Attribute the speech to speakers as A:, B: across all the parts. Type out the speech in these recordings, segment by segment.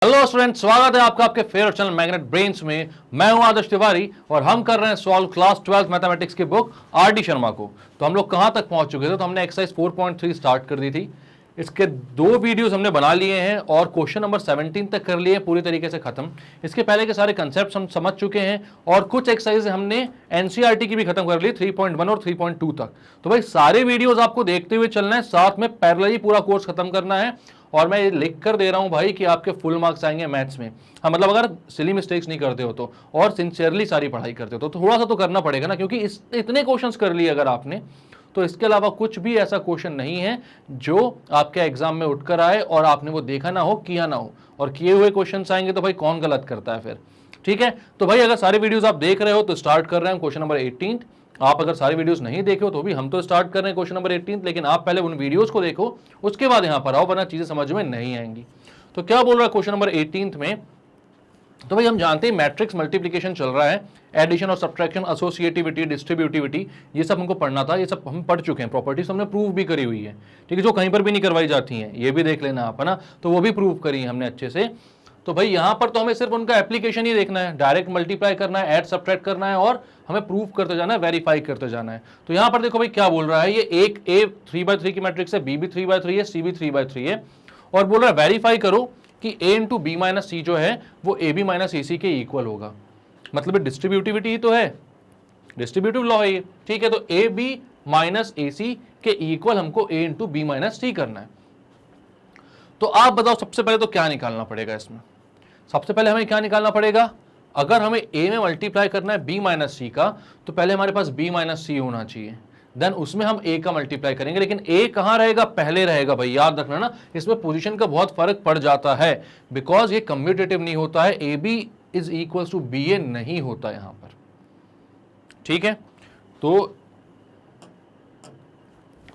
A: Hello student, स्वागत है आपका आपके फेवरेट चैनल मैग्नेट ब्रेन्स में। मैं हूं आदर्श तिवारी और हम कर रहे हैं सॉल्व क्लास 12 मैथमेटिक्स की बुक आर.डी. शर्मा को। तो हम लोग कहां तक पहुंच चुके थे? तो हमने एक्सरसाइज 4.3 स्टार्ट कर दी थी। इसके 2 वीडियोस हमने बना लिए हैं और क्वेश्चन नंबर 17 तक कर लिए पूरी तरीके से खत्म। इसके पहले के सारे कंसेप्ट हम समझ चुके हैं और कुछ एक्सरसाइज हमने एनसीईआरटी की भी खत्म कर ली 3.1 और 3.2 तक। तो भाई सारे वीडियोस आपको देखते हुए चलना है, साथ में पैरेलली पूरा कोर्स खत्म करना है। और मैं ये लिख कर दे रहा हूं भाई कि आपके फुल मार्क्स आएंगे मैथ्स में। हाँ, मतलब अगर सिली मिस्टेक्स नहीं करते हो तो और सिंसियरली सारी पढ़ाई करते हो तो थोड़ा सा तो करना पड़ेगा ना, क्योंकि इतने क्वेश्चंस कर लिए अगर आपने, तो इसके अलावा कुछ भी ऐसा क्वेश्चन नहीं है जो आपके एग्जाम में उठकर आए और आपने वो देखा ना हो, किया ना हो। और किए हुए क्वेश्चंस आएंगे तो भाई कौन गलत करता है फिर? ठीक है, तो भाई अगर सारे वीडियोस आप देख रहे हो तो स्टार्ट कर रहे हैं क्वेश्चन नंबर 18। आप अगर सारे वीडियोस नहीं देखे हो तो भी हम तो स्टार्ट कर रहे हैं क्वेश्चन नंबर 18, लेकिन आप पहले उन वीडियोस को देखो, उसके बाद यहां पर आओ, वरना चीजें समझ में नहीं आएंगी। तो क्या बोल रहा है क्वेश्चन नंबर 18 में? तो भाई हम जानते हैं मैट्रिक्स मल्टीप्लिकेशन चल रहा है, एडिशन और सब्ट्रैक्शन, एसोसिएटिविटी, डिस्ट्रीब्यूटिविटी, ये सब हमको पढ़ना था। ये सब हम पढ़ चुके हैं, प्रॉपर्टीज हमने प्रूव भी करी हुई है। ठीक है, जो कहीं पर भी नहीं करवाई जाती हैं, ये भी देख लेना आप, है ना। तो वो भी प्रूव करी है हमने अच्छे से। तो भाई यहां पर तो हमें सिर्फ उनका एप्लीकेशन ही देखना है, डायरेक्ट मल्टीप्लाई करना है, ऐड सब्ट्रैक्ट करना है और हमें प्रूव करते जाना है, वेरीफाई करते जाना है। तो यहां पर देखो भाई क्या बोल रहा है, ये एक ए 3/3 की मैट्रिक्स है, बी भी 3/3 है, सी भी 3/3 है, और बोल रहा है वेरीफाई करो कि a इंटू बी माइनस सी जो है वो ए बी माइनस ए सी के इक्वल होगा। मतलब डिस्ट्रीब्यूटिविटी ही तो है, डिस्ट्रीब्यूटिव लॉ है ये। ठीक है, तो ए बी माइनस ए सी के इक्वल हमको a इंटू बी माइनस सी करना है। तो आप बताओ सबसे पहले तो क्या निकालना पड़ेगा इसमें? सबसे पहले हमें क्या निकालना पड़ेगा? अगर हमें a में मल्टीप्लाई करना है b माइनस सी का, तो पहले हमारे पास b माइनस सी होना चाहिए, देन उसमें हम a का मल्टीप्लाई करेंगे। लेकिन a कहां रहेगा? पहले रहेगा भाई, याद रखना ना, इसमें पोजीशन का बहुत फर्क पड़ जाता है, बिकॉज ये कम्यूटेटिव नहीं होता है, A B is equal to B A नहीं होता यहां पर। ठीक है, तो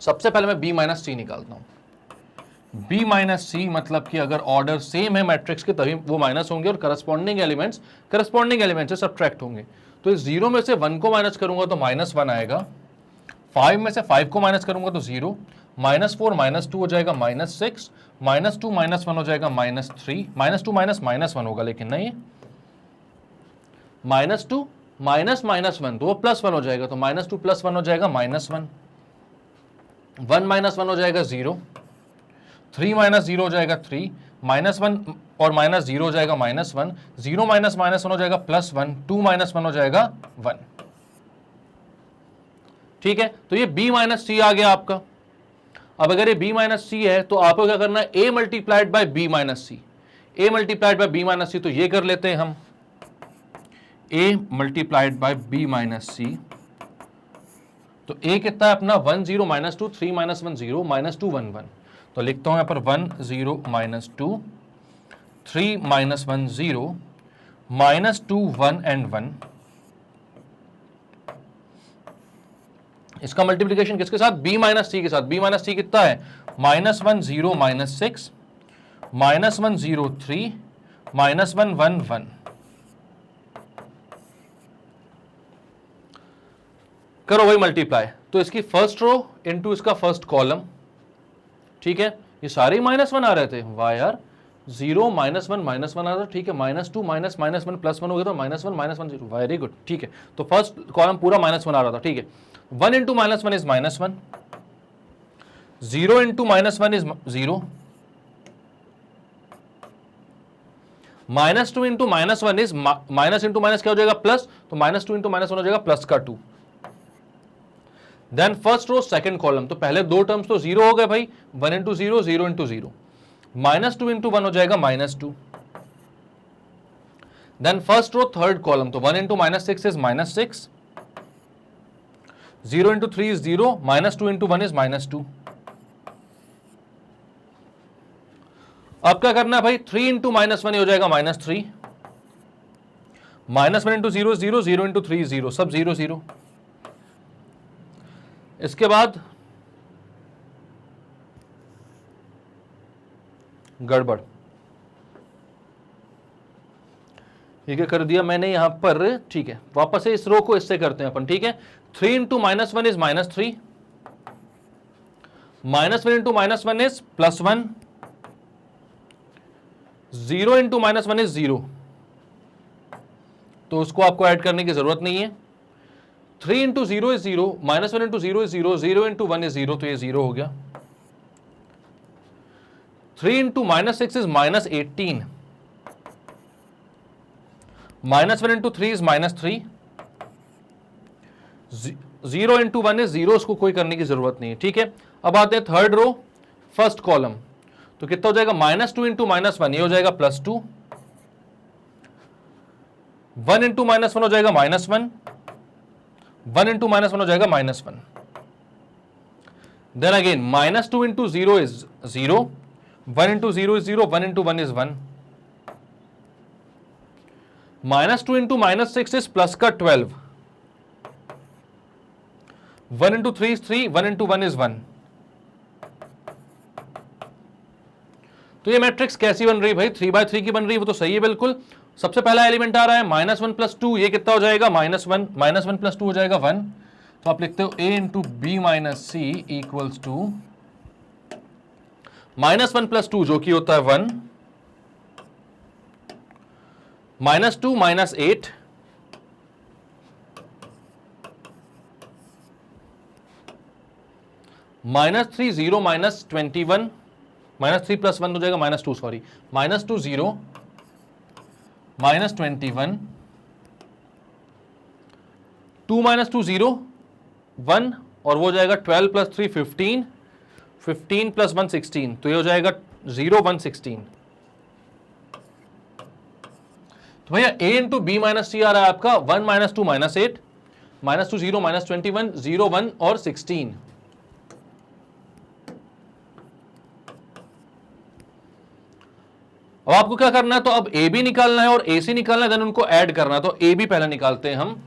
A: सबसे पहले मैं b माइनस सी निकालता हूं। b माइनस सी मतलब कि अगर ऑर्डर सेम है मैट्रिक्स के तभी वो माइनस होंगे और करस्पॉन्डिंग एलिमेंट्स से सब्ट्रैक्ट होंगे। तो इस 0 में से 1 को माइनस करूंगा तो -1 आएगा, 5 में से 5 को माइनस करूंगा तो 0, -4 -2 हो जाएगा -6, -2 -1 हो जाएगा -3, -2 -1 होगा, लेकिन नहीं, -2 -1 तो वो +1 हो जाएगा, तो -2 +1 हो जाएगा -1, 1 -1 हो जाएगा 0, 3 -0 हो जाएगा 3, -1 और -0 हो जाएगा -1, 0 -1 हो जाएगा +1, 2 -1 हो जाएगा 1। ठीक है, तो ये b माइनस सी आ गया आपका। अब अगर ये b माइनस सी है तो आपको क्या करना है? a multiplied by b minus C, a multiplied by b minus C, तो ये कर लेते हैं हम, a multiplied by b minus C. तो a कितना है अपना? 1 0 -2, 3 -1 0, -2 1 1। तो लिखता हूं यहां पर 1 0 -2, 3 -1 0, -2 1 एंड 1। इसका मल्टीप्लिकेशन किसके साथ? b माइनस सी के साथ। b माइनस सी कितना है? -1 0 -6, -1 0 3, -1 1 1। करो भाई मल्टीप्लाई, तो इसकी फर्स्ट रो इनटू इसका फर्स्ट कॉलम। ठीक है, ये सारे -1 आ रहे थे, वाह यार, 0 -1 -1 आ रहा था। ठीक है, -2 -1 +1 हो गया, तो -1 -1 0, वेरी गुड। ठीक है, तो फर्स्ट कॉलम पूरा -1 आ रहा था। ठीक है, 1 into -1 is -1, 0 into -1 is 0, -2 into -1 is minus into minus क्या हो जाएगा? प्लस, तो -2 इंटू -1 हो जाएगा प्लस का 2। Then first row second column, तो पहले 2 टर्म्स तो 0 हो गए भाई, 1 इंटू 0, 0 इंटू 0, -2 इंटू 1 हो जाएगा -2। Then first row third column, तो 1 into -6 is -6, 0 into 3 is 0, -2 into 1 is -2। अब क्या करना है भाई? 3 इंटू -1 हो जाएगा -3, -1 इंटू 0 इज 0, 0 इंटू 3 इज 0, सब 0 0। इसके बाद गड़बड़, ये क्या कर दिया मैंने यहां पर? ठीक है, वापस से इस रो को इससे करते हैं अपन। ठीक है, 3 into -1 is -3, -1 into -1 is +1, 0 into minus one is 0, तो उसको आपको ऐड करने की जरूरत नहीं है। 3 into 0 is 0, minus one into 0 is 0, 0 into 1 is 0, तो ये 0 हो गया। 3 into minus 6 is minus 18, minus 1 into 3 is minus 3, 0 into 1 is 0, उसको कोई करने की जरूरत नहीं है। ठीक है, अब आते हैं थर्ड रो फर्स्ट कॉलम, तो कितना हो जाएगा -2 इंटू माइनस 1, ये हो जाएगा +2, 1 इंटू माइनस 1 हो जाएगा -1, 1 इंटू माइनस 1 हो जाएगा -1। Then again -2 into 0 is 0, 1 into 0 is 0, 1 into 1 is 1, -2 into -6 is plus का 12, 1 इंटू 3 इज 3, 1 इंटू 1 इज 1। तो ये मैट्रिक्स कैसी बन रही है भाई? 3/3 की बन रही है, वो तो सही है बिल्कुल। सबसे पहला एलिमेंट आ रहा है -1 + 2, ये कितना हो जाएगा -1, -1 + 2 हो जाएगा 1, तो आप लिखते हो a into B minus C equals to -1 + 2 जो कि होता है 1, -2 -8, -3 0 -21, -3 + 1 हो जाएगा -2, सॉरी, -2 0 -21, 2 -2 0 1, और वो हो जाएगा 12 + 3 15, 15 + 1 16, तो ये हो जाएगा 0 1 16। तो भैया a इंटू बी माइनस सी आ रहा है आपका 1 -2 -8, -2 0 -21 0 1 और 16। अब आपको क्या करना है, तो अब ए बी निकालना है और ए सी निकालना है, देन उनको ऐड करना है। तो ए बी पहले निकालते हैं हम।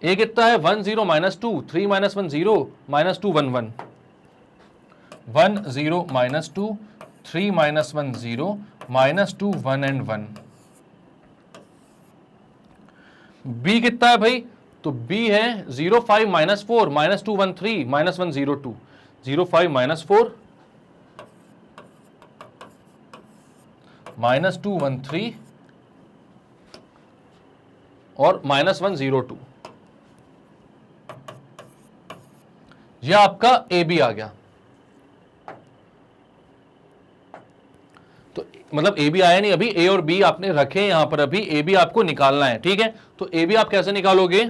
A: ए कितना है 1 0 -2, 3 -1 0, -2 1 1, 1 0 -2, 3 -1 0, -2 1 and 1। बी कितना है भाई? तो बी है 0 5 -4, -2 1 3, -1 0 2, 0 5 -4, -2 1 3 और -1 0 2। यह आपका ए बी आ गया। तो मतलब ए बी आया नहीं अभी, ए और बी आपने रखे यहां पर, अभी ए बी आपको निकालना है। ठीक है, तो ए बी आप कैसे निकालोगे?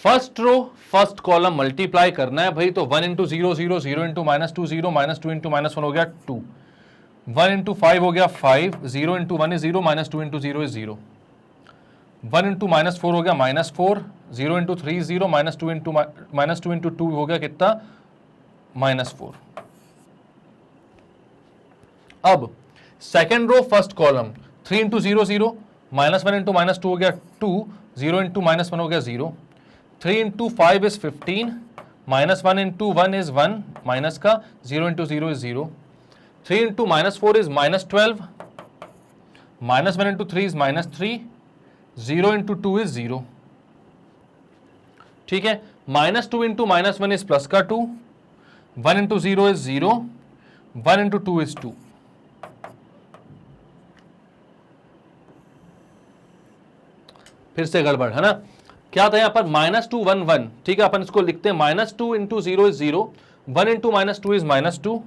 A: First row first column multiply करना है भाई। तो 1 इंटू 0 0, 0 इंटू -2 0, -2 इंटू -1 हो गया 2, 1 इंटू 5 हो गया 5, 0 into 1 is 0, -2 into 0 is 0, 1 into -4 हो गया -4, 0 इंटू 3 इज 0, -2 इंटू 2 हो गया कितना? -4। अब second row first column 3 into 0 0, -1 into -2 हो गया 2, 0 इंटू -1 हो गया 0, 3 into 5 is 15, -1 into 1 is 1, minus का 0 into 0 is 0, 3 into -4 is -12, -1 into 3 is -3, 0 into 2 is 0। ठीक है, -2 इंटू -1 इज प्लस का 2, 1 इंटू 0 इज 0, 1 इंटू 2 इज 2। फिर से गड़बड़ है ना, क्या था यहां पर? -2 1 1। ठीक है, अपन इसको लिखते हैं -2 into 0 is 0, 1 into -2 is -2,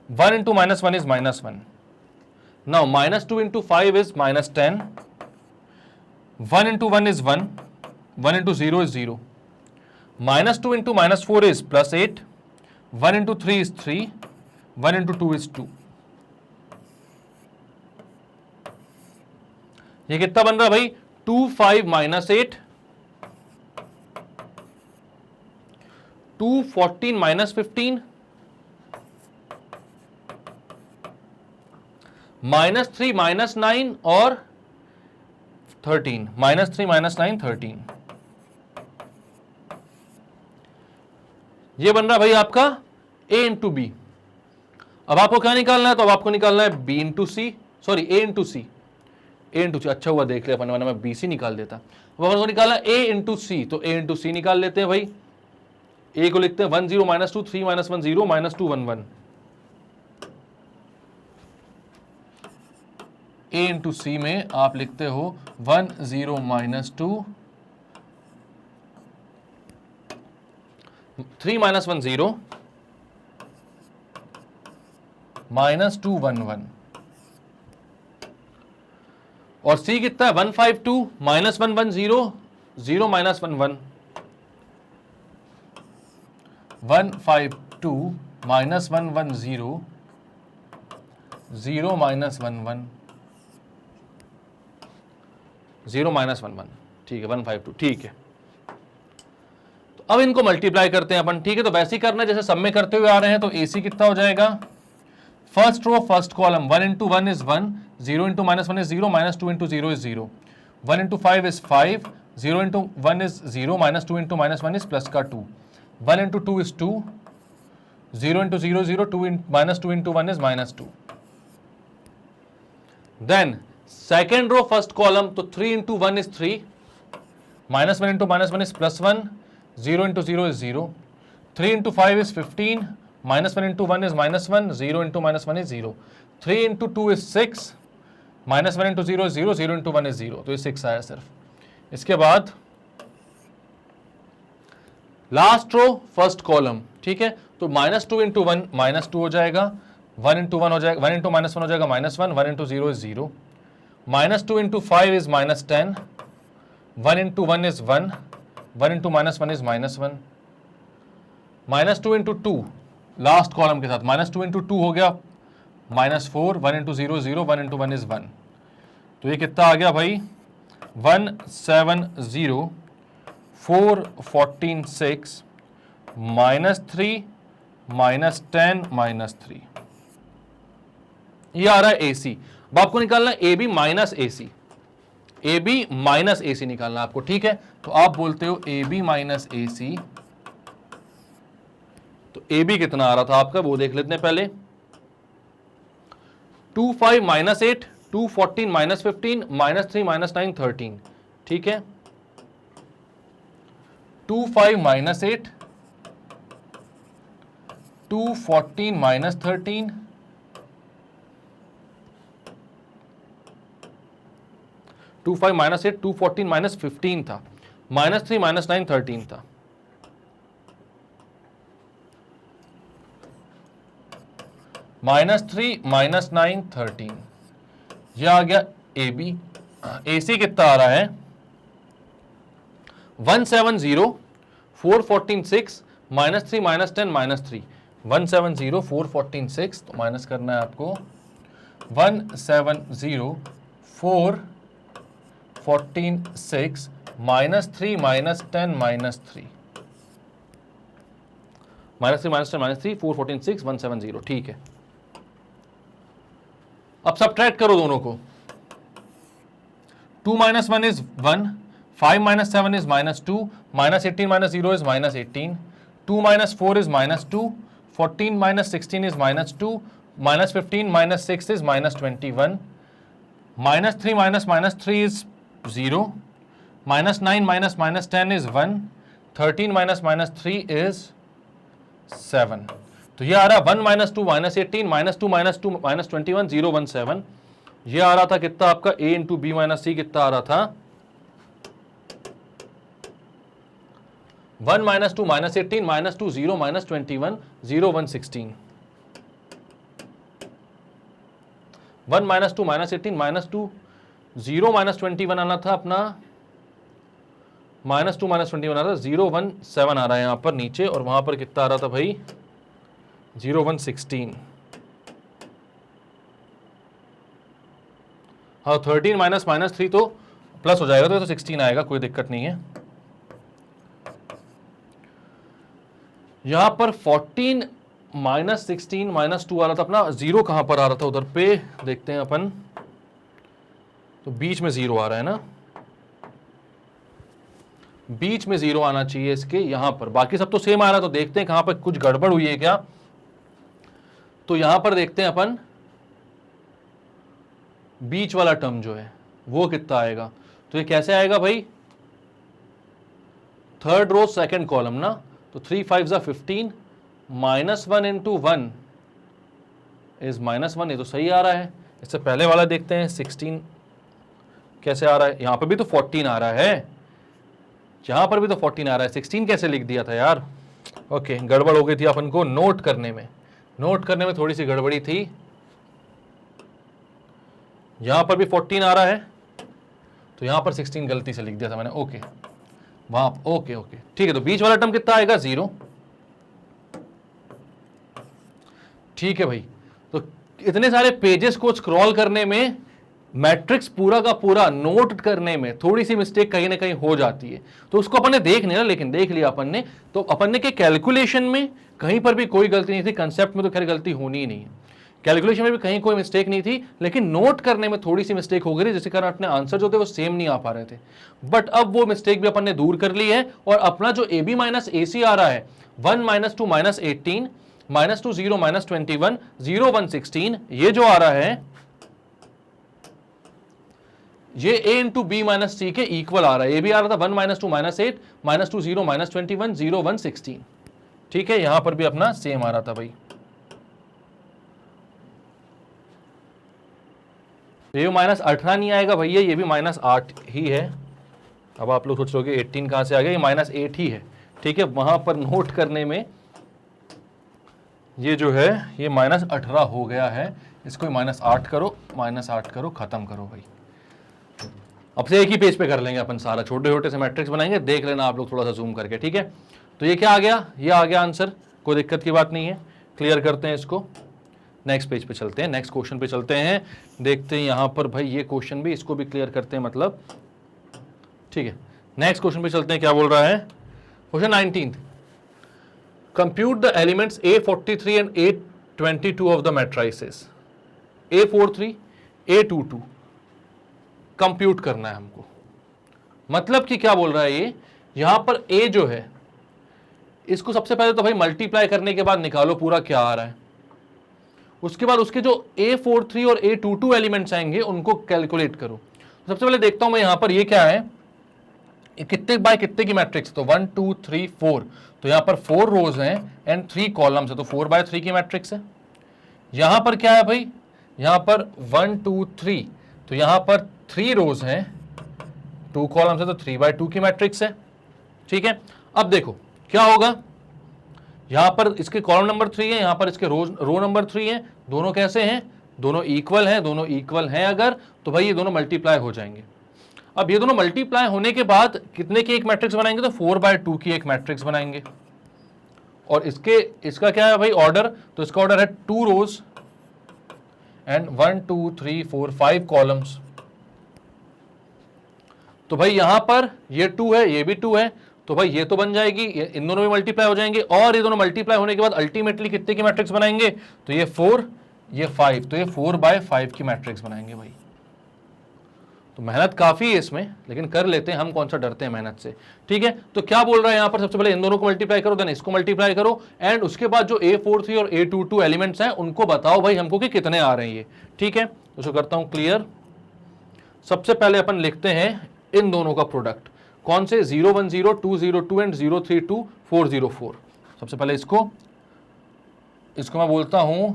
A: 1 into -1 is -1। Now -2 into 5 is -10, 1 into 1 is 1, 1 into 0 is 0, -2 into -4 is +8, 1 into 3 is 3, 1 into 2 is 2। ये कितना बन रहा भाई? 2 5 -8, 2 14 -15, -3 -9 और 13, -3 -9 13। ये बन रहा भाई आपका a इंटू बी। अब आपको क्या निकालना है? तो अब आपको निकालना है b into C, sorry a into C, a into C. अच्छा हुआ देख लिया अपन, वरना मैं बी सी निकाल देता। अब अपन को निकालना a इंटू सी, तो a इंटू सी निकाल लेते हैं भाई। ए को लिखते हैं 1 0 -2 3 -1 0 -2 1 1। ए इंटू सी में आप लिखते हो 1 0 -2 3 -1 0 -2 1 1। और सी कितना है 1 5 2 -1 1 0 0 -1 1 1 5 2 -1 1 0 0 -1 1 0 -1 1। ठीक है 1 5 2 ठीक है। तो अब इनको मल्टीप्लाई करते हैं अपन। ठीक है, तो वैसे ही करना है जैसे सब में करते हुए आ रहे हैं। तो AC कितना हो जाएगा, first row first column 1 into 1 is 1, 0 into -1 is 0, -2 into 0 is 0, 1 into 5 is 5, 0 into 1 is 0, -2 into -1 is plus का 2, 1 into 2 is 2, 0 into 0 0, -2 into 1 is -2। Then second row first column, तो 3 into 1 is 3, -1 into -1 is +1, 0 into 0 is 0, 3 into 5 is 15, -1 into 1 is -1, 0 into -1 is 0, 3 into 2 is 6, -1 into 0 is 0, 0 into 1 is 0, तो ये 6 आया सिर्फ। इसके बाद last row first column, ठीक है, तो -2 into 1 -2 हो जाएगा, 1 into 1 हो जाएगा, 1 into -1 हो जाएगा -1, 1 into 0 is 0, -2 into 5 is -10, 1 into 1 is 1, 1 into -1 is -1, -2 into 2 last column के साथ, -2 into 2 हो गया -4, 1 into 0 0, 1 into 1 is 1, तो ये कितना आ गया भाई 1 7 0 4 14 6 -3 -10 -3, ये आ रहा है AC। अब आपको निकालना है AB minus AC, AB minus AC निकालना आपको। ठीक है, तो आप बोलते हो AB माइनस AC, तो AB कितना आ रहा था आपका वो देख लेते हैं पहले। 2 5 -8, 2 14 -15, -3 -9 13। ठीक है, 2 5 -8, 2 14 -13, 2 5 -8, 2 14 -15 था, -3 -9 13 था। -3 -9 13, यह आ गया AB। AC कितना आ रहा है 170 4 14 6 -3 -10 -3, 170 4 14 6, तो माइनस करना है आपको 170 4 14 6 -3 -10 -3, -3 -10 -3, 4 14 6 170। ठीक है, अब सबट्रैक्ट करो दोनों को। 2 - 1 is 1, 5 - 7 is -2, -18 - 0 is -18, 2 - 4 is -2, 14 - 16 is -2, -15 - 6 is -21, -3 -3 is 0, -9 -10 is 1, 13 - 3 is 7। तो ये आ रहा है 1 - 2 -18, -2 -2 -21 0 1 7। ये आ रहा था कितना आपका A into B minus C कितना आ रहा था 1 - 2 -18 -2 0 -21 0 1 16। 1 - 2 -18 -2 0 -21 आना था अपना, -2 -21 आ रहा था 0 1 7 आ रहा है यहां पर नीचे, और वहां पर कितना आ रहा था भाई 0 1 16। हाँ 13 -3 तो प्लस हो जाएगा, तो 16 आएगा, कोई दिक्कत नहीं है। यहां पर 14 -16 -2 आ रहा था अपना, 0 कहां पर आ रहा था उधर पे देखते हैं अपन, तो बीच में 0 आ रहा है ना, बीच में 0 आना चाहिए इसके यहां पर, बाकी सब तो सेम आ रहा है। तो देखते हैं कहां पर कुछ गड़बड़ हुई है क्या। तो यहां पर देखते हैं अपन बीच वाला टर्म जो है वो कितना आएगा। तो ये कैसे आएगा भाई, थर्ड रो सेकंड कॉलम ना, तो 3 5 ज़ा 15, -1 इंटू 1 इज -1, ये तो सही आ रहा है। इससे पहले वाला देखते हैं 16 कैसे आ रहा है। यहां पर भी तो 14 आ रहा है, यहां पर भी तो 14 आ रहा है, 16 कैसे लिख दिया था यार। ओके, गड़बड़ हो गई थी अपन को नोट करने में थोड़ी सी गड़बड़ी थी। यहां पर भी 14 आ रहा है, तो यहां पर 16 गलती से लिख दिया था मैंने। ओके वहां, ओके ठीक है। तो बीच वाला टर्म कितना आएगा, 0। ठीक है भाई, तो इतने सारे पेजेस को स्क्रॉल करने में, मैट्रिक्स पूरा का पूरा नोट करने में थोड़ी सी मिस्टेक कहीं ना कहीं हो जाती है। तो उसको अपन ने देख लिया, लेकिन देख लिया अपन ने, तो अपन ने के कैलकुलेशन में कहीं पर भी कोई गलती नहीं थी। कंसेप्ट में तो खैर गलती होनी ही नहीं है, कैलकुलेशन में भी कहीं कोई मिस्टेक नहीं थी, लेकिन नोट करने में थोड़ी सी मिस्टेक हो गई, जिसके कारण अपने आंसर जो थे वो सेम नहीं आ पा रहे थे। बट अब वो मिस्टेक भी अपन ने दूर कर ली है, और अपना जो ए बी माइनस ए सी आ रहा है, 1 - 2 - 18 -2 0 - 21 0 1 16, ये जो आ रहा है ये a इंटू बी माइनस सी के इक्वल आ रहा है। ये भी आ रहा था 1 - 2 - 8 -2 0 - 21 0 1 16। ठीक है, यहां पर भी अपना सेम आ रहा था भाई। ये -18 नहीं आएगा भैया, ये भी -8 ही है। अब आप लोग सोचोगे 18 कहां से आ गया, ये -8 ही है। ठीक है, वहां पर नोट करने में ये जो है ये -18 हो गया है। इसको -8 करो, -8 करो, खत्म करो भाई। अब से एक ही पेज पे कर लेंगे अपन सारा, छोटे छोटे से मैट्रिक्स बनाएंगे, देख लेना आप लोग थोड़ा सा जूम करके। ठीक है, तो ये क्या आ गया, ये आ गया आंसर, कोई दिक्कत की बात नहीं है। क्लियर करते हैं इसको, नेक्स्ट पेज पे चलते हैं, नेक्स्ट क्वेश्चन पे चलते हैं। देखते हैं यहाँ पर भाई ये क्वेश्चन भी, इसको भी क्लियर करते हैं मतलब। ठीक है, नेक्स्ट क्वेश्चन पे चलते हैं, क्या बोल रहा है question 19। Compute the elements A43 and A22 of the matrices. A43 A22 compute करना है हमको। मतलब कि क्या बोल रहा है ये, यहां पर A जो है इसको सबसे पहले तो भाई मल्टीप्लाई करने के बाद निकालो पूरा क्या आ रहा है। उसके बाद उसके जो A43 और A22 एलिमेंट्स आएंगे उनको कैलकुलेट करो। तो सबसे पहले देखता हूं मैं यहां पर ये क्या है, कितने बाय कितने की मैट्रिक्स, तो 1 2 3 4, तो यहां पर 4 रोज हैं एंड 3 कॉलम्स है, तो 4/3 की मैट्रिक्स है। यहां पर क्या है भाई, यहां पर 1 2 3, तो यहां पर 3 रोज हैं, 2 कॉलम्स है, तो 3/2 की मैट्रिक्स है। ठीक है, अब देखो क्या होगा, यहां पर इसके कॉलम नंबर 3 है, यहां पर इसके रो नंबर 3 है, दोनों कैसे हैं, दोनों इक्वल हैं, दोनों इक्वल हैं अगर, तो भाई ये दोनों मल्टीप्लाई हो जाएंगे। अब ये दोनों मल्टीप्लाई होने के बाद कितने की एक मैट्रिक्स बनाएंगे, तो 4/2 की एक मैट्रिक्स बनाएंगे। और इसका क्या है भाई ऑर्डर, तो इसका ऑर्डर है 2 रोज एंड 1 2 3 4 5 कॉलम्स। तो भाई यहां पर ये 2 है, ये भी 2 है, तो भाई ये तो बन जाएगी, इन दोनों में मल्टीप्लाई हो जाएंगे, और ये दोनों मल्टीप्लाई होने के बाद अल्टीमेटली कितने की मैट्रिक्स बनाएंगे, तो ये 4 ये 5, तो ये 4/5 की मैट्रिक्स बनाएंगे भाई। तो मेहनत काफी है इसमें, लेकिन कर लेते हैं, हम कौन सा डरते हैं मेहनत से। ठीक है, तो क्या बोल रहा है यहां पर, सबसे पहले इन दोनों को मल्टीप्लाई करो, देन इसको मल्टीप्लाई करो, एंड उसके बाद जो A43 और A22 एलिमेंट्स हैं उनको बताओ भाई हमको कि कितने आ रहे हैं ये। ठीक है, उसको करता हूं क्लियर। सबसे पहले अपन लिखते हैं इन दोनों का प्रोडक्ट, कौन से, 010 202 एंड 032 404। सबसे पहले इसको मैं बोलता हूं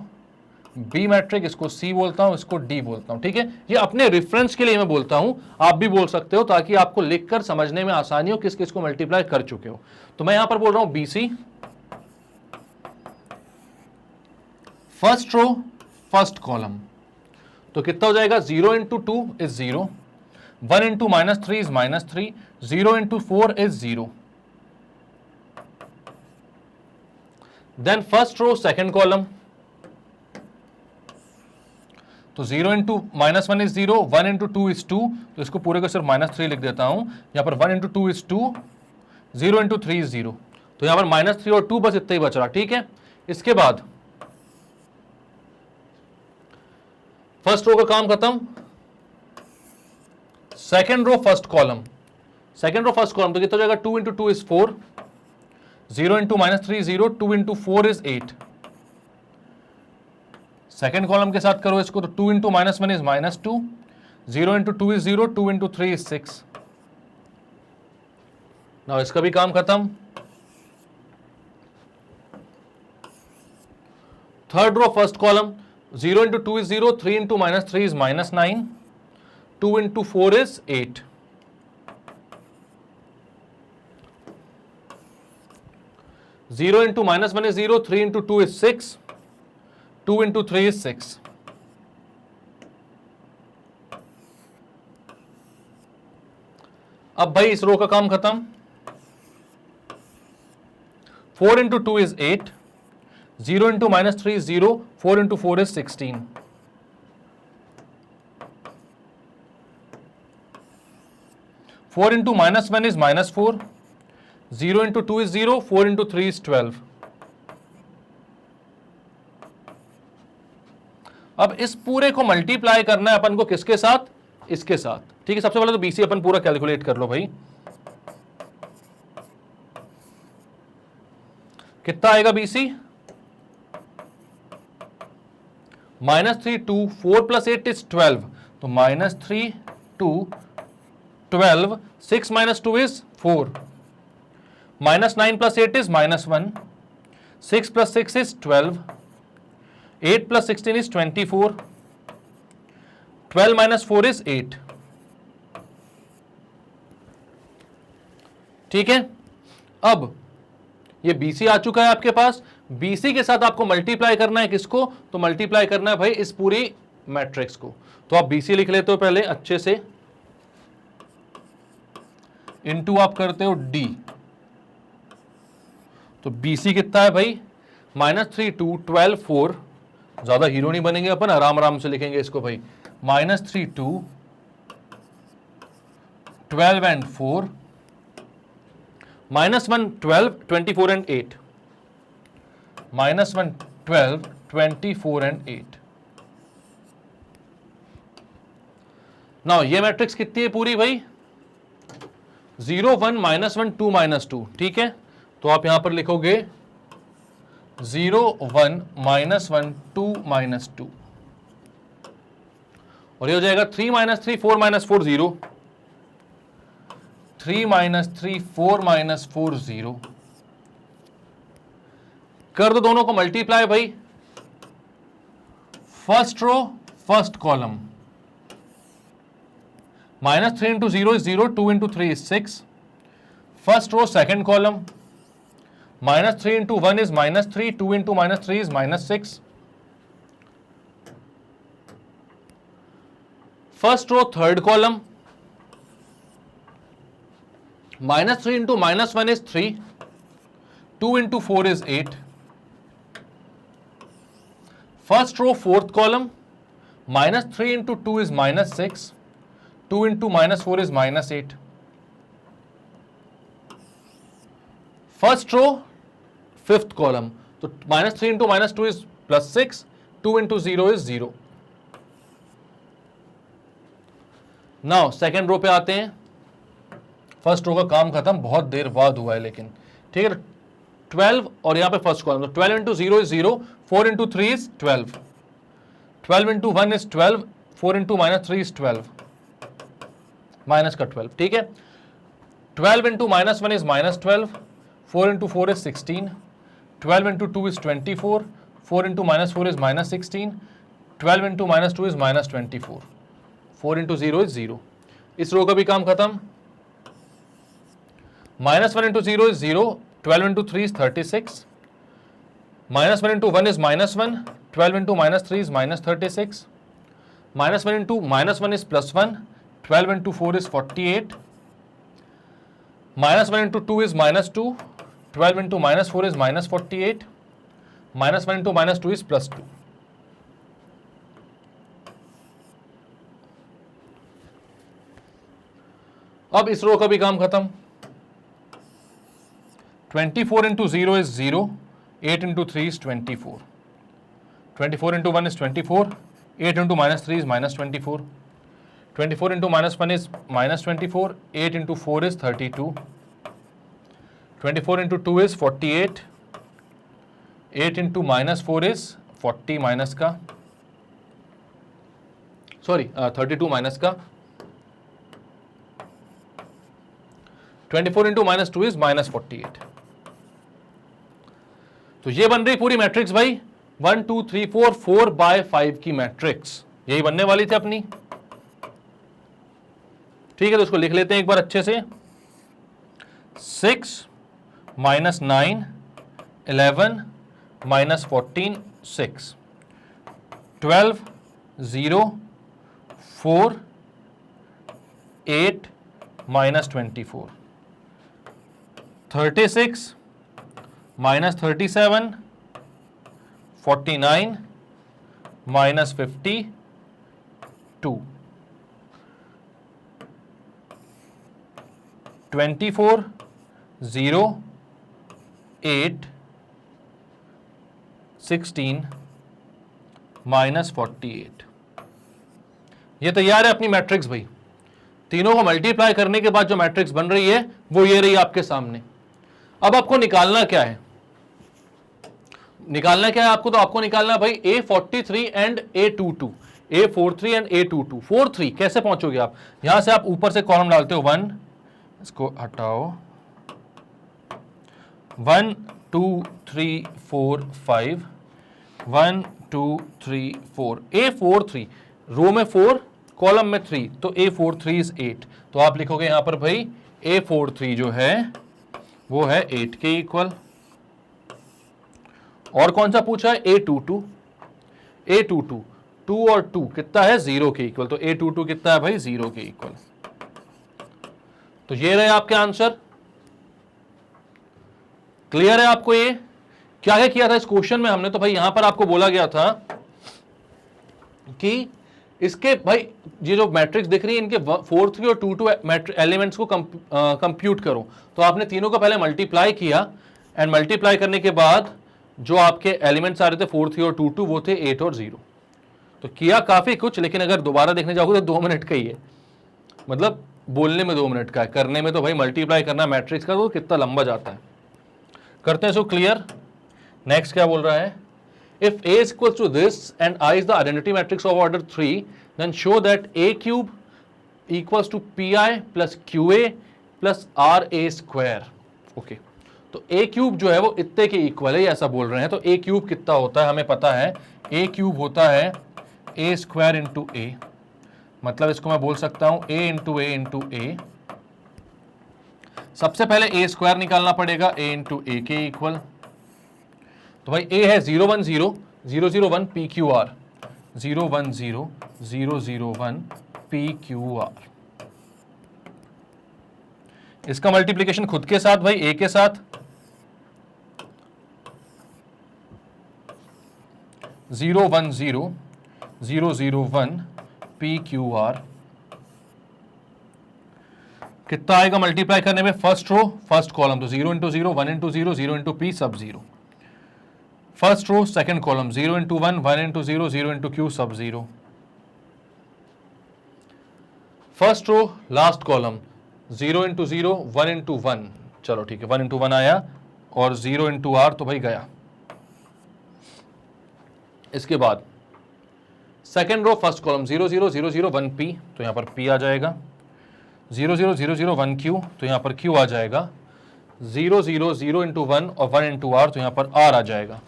A: बी मैट्रिक, इसको सी बोलता हूं, इसको डी बोलता हूं। ठीक है, ये अपने रेफरेंस के लिए मैं बोलता हूं, आप भी बोल सकते हो, ताकि आपको लिखकर समझने में आसानी हो किस किस को मल्टीप्लाई कर चुके हो। तो मैं यहां पर बोल रहा हूं BC, first row first column, तो कितना हो जाएगा, 0 × 2 is 0, 1 × -3 is -3, 0 × 4 is 0। Then first row second column, तो 0 × -1 इज 0, 1 × 2 इज 2, तो इसको पूरे को सिर्फ -3 लिख देता हूं। यहां पर 1 × 2 इज 2, 0 × 3 इज 0, तो यहां पर -3 और 2 बस इतना ही बच रहा। ठीक है, इसके बाद फर्स्ट रो का काम खत्म, second row first column, second row first column, तो कितना हो जाएगा, 2 × 2 इज 4, 0 × -3 0, 2 × 4 इज 8। सेकेंड कॉलम के साथ करो इसको, तो 2 × -1 इज -2, 0 × 2 इज 0, 2 × 3 इज 6। नाउ इसका भी काम खत्म। Third row first column, 0 into 2 is 0, 3 into minus 3 is minus 9, 2 into 4 is 8. Zero into minus 1 is 0, 3 into 2 is 6, 2 into 3 is 6. अब भाई इस रो का काम खत्म. 4 into 2 is 8, 0 into minus 3 is 0, 4 into 4 is 16. Four into minus 1 is minus 4, 0 into 2 is 0, 4 into 3 is 12. अब इस पूरे को मल्टीप्लाई करना है अपन को किसके साथ? इसके साथ. ठीक है, सबसे पहले तो बीसी अपन पूरा कैलकुलेट कर लो भाई. कितना आएगा बीसी? -3 2, 4 plus 8 is 12. तो -3 2 12, 6 minus 2 is 4. -9 plus 8 is -1. 6 plus 6 is 12. 8 plus 16 is 24. 12 minus 4 is 8. ठीक है, अब ये BC आ चुका है आपके पास. BC के साथ आपको मल्टीप्लाई करना है किसको? तो मल्टीप्लाई करना है भाई इस पूरी मैट्रिक्स को. तो आप BC लिख लेते हो पहले अच्छे से, इनटू आप करते हो D. तो BC कितना है भाई? -3 2 12 4. ज्यादा हीरो नहीं बनेंगे अपन, आराम आराम से लिखेंगे इसको भाई. -3 2 12 and 4, -1 12 24 and 8, -1 12 24 and 8. नाउ ये मैट्रिक्स कितनी है पूरी भाई? 0 1 -1 2 -2. ठीक है, तो आप यहां पर लिखोगे 0 1 -1 2 -2, और ये हो जाएगा 3 -3 4 -4 0, 3 -3 4 -4 0. कर दो दोनों को मल्टीप्लाई भाई. First row first column, -3 into 0 is 0, 2 into 3 is 6. First row second column, -3 into 1 is -3, 2 into -3 is -6. First row third column, -3 into -1 is 3, 2 into 4 is 8. First row fourth column, -3 into 2 is -6, 2 into -4 is -8. First row fifth column, तो -3 into -2 is +6, 2 into 0 is 0. Now second row पे आते हैं. First row का काम खत्म, बहुत देर बाद हुआ है लेकिन ठीक है. 12 और यहां पे फर्स्ट कॉलम, तो 12 into 0 is 0, 4 into 3 is 12, 12 into 1 is 12, 4 into -3 is 12, minus का 12. ठीक है, 12 into -1 is -12, 4 into 4 is 16, 12 into 2 is 24, 4 into -4 is -16, 12 into -2 is -24, 4 into 0 is 0. इस रो का भी काम खत्म. -1 into 0 is 0, 12 into 3 is 36, -1 into 1 is -1, 12 into -3 is -36, -1 into -1 is +1, 12 into 4 is 48, -1 into 2 is -2, 12 into -4 is -48, -1 into -2 is +2. अब इस रो का भी काम खत्म. 24 into 0 is 0, 8 into 3 is 24, 24 into 1 is 24, 8 into -3 is -24, 24 into -1 is -24, 8 into 4 is 32, 24 into 2 is 48, 8 into -4 is 40 minus का, sorry 32 minus का, 24 into -2 is -48. तो ये बन रही पूरी मैट्रिक्स भाई. 1 2 3 4 4/5 की मैट्रिक्स यही बनने वाली थी अपनी। ठीक है, तो उसको लिख लेते हैं एक बार अच्छे से। 6 -9 11 -14 6 12 0 4 8 -24 36 -37 49 -52 24 0 8 16 -48। ये तैयार है अपनी मैट्रिक्स भाई। तीनों को मल्टीप्लाई करने के बाद जो मैट्रिक्स बन रही है वो ये रही आपके सामने। अब आपको निकालना क्या है? निकालना क्या है आपको? तो आपको निकालना है भाई A43 and A22, A43 and A22। 43 कैसे पहुंचोगे आप? यहां से आप ऊपर से कॉलम डालते हो 1, इसको हटाओ, 1 2 3 4 5 1 2 3 4 A43 रो में 4 कॉलम में 3, तो A43 इज 8। तो आप लिखोगे यहां पर भाई A43 जो है वो है 8 के इक्वल। और कौन सा पूछा है? A22। A22 2 और 2 कितना है? 0 के इक्वल। तो A22 कितना है भाई? 0 के इक्वल। तो ये रहे आपके आंसर। क्लियर है आपको? ये क्या क्या किया था इस क्वेश्चन में हमने? तो भाई यहां पर आपको बोला गया था कि इसके भाई ये जो मैट्रिक्स दिख रही है इनके 4 3 और 2 2 एलिमेंट्स को कंप्यूट करो। तो आपने तीनों को पहले मल्टीप्लाई किया एंड मल्टीप्लाई करने के बाद जो आपके एलिमेंट्स आ रहे थे 4 3 और 2 2 वो थे 8 और 0। तो किया काफी कुछ, लेकिन अगर दोबारा देखने जाओगे तो 2 मिनट का ही है। मतलब बोलने में 2 मिनट का है, करने में तो भाई मल्टीप्लाई करना मैट्रिक्स का तो कितना लंबा जाता है। करते हैं इसको क्लियर। नेक्स्ट क्या बोल रहा है? If A is equals to this and I is the identity matrix of order 3, then show that A cube equals to Pi plus QA plus RA square. Okay. तो A क्यूब जो है वो इतने के इक्वल है, ऐसा बोल रहे हैं। तो A क्यूब कितना होता है हमें पता है। A क्यूब होता है A स्क्वायर इंटू A। मतलब इसको मैं बोल सकता हूं A into A into A। सबसे पहले A स्क्वायर निकालना पड़ेगा, A इंटू A के इक्वल। तो भाई A है 0 1 0 0 0 1 PQR 0 1 0 0 0 1 PQR। इसका मल्टीप्लिकेशन खुद के साथ भाई A के साथ 0 1 0 0 0 1 PQR। कितना आएगा मल्टीप्लाई करने में? फर्स्ट रो फर्स्ट कॉलम, तो 0 into 0 1 into 0 0 into P sub 0। First row second column 0 into 1 1 into 0 0 into Q sub 0। First row last column 0 into 0 1 into 1, चलो ठीक है 1 इंटू 1 आया, और 0 इंटू R तो भाई गया। इसके बाद second row first column 0 0 0 0 1 P, तो यहां पर P आ जाएगा। 0 0 0 0 1 Q, तो यहां पर Q आ जाएगा। 0 0 0 इंटू 1 और 1 इंटू R, तो यहां पर R आ जाएगा।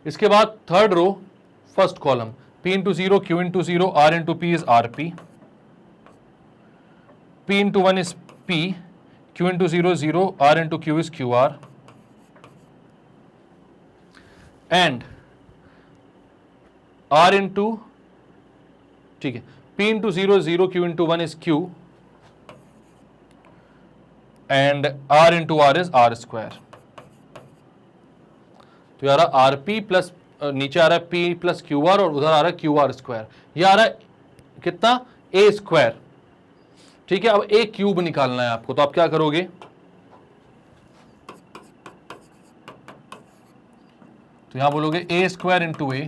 A: इसके बाद third row first column P into 0 Q into 0 R into P is RP। P into 1 is P, Q into 0 0 R into Q is QR। And R into, ठीक है, P into 0 0 Q into 1 is Q and R into R is R square. तो यार RP plus नीचे आ रहा है P plus QR और उधर आ रहा है QR स्क्वायर। ये आ रहा है कितना? A square. ठीक है, अब A क्यूब निकालना है आपको, तो आप क्या करोगे? तो यहां बोलोगे A square into A।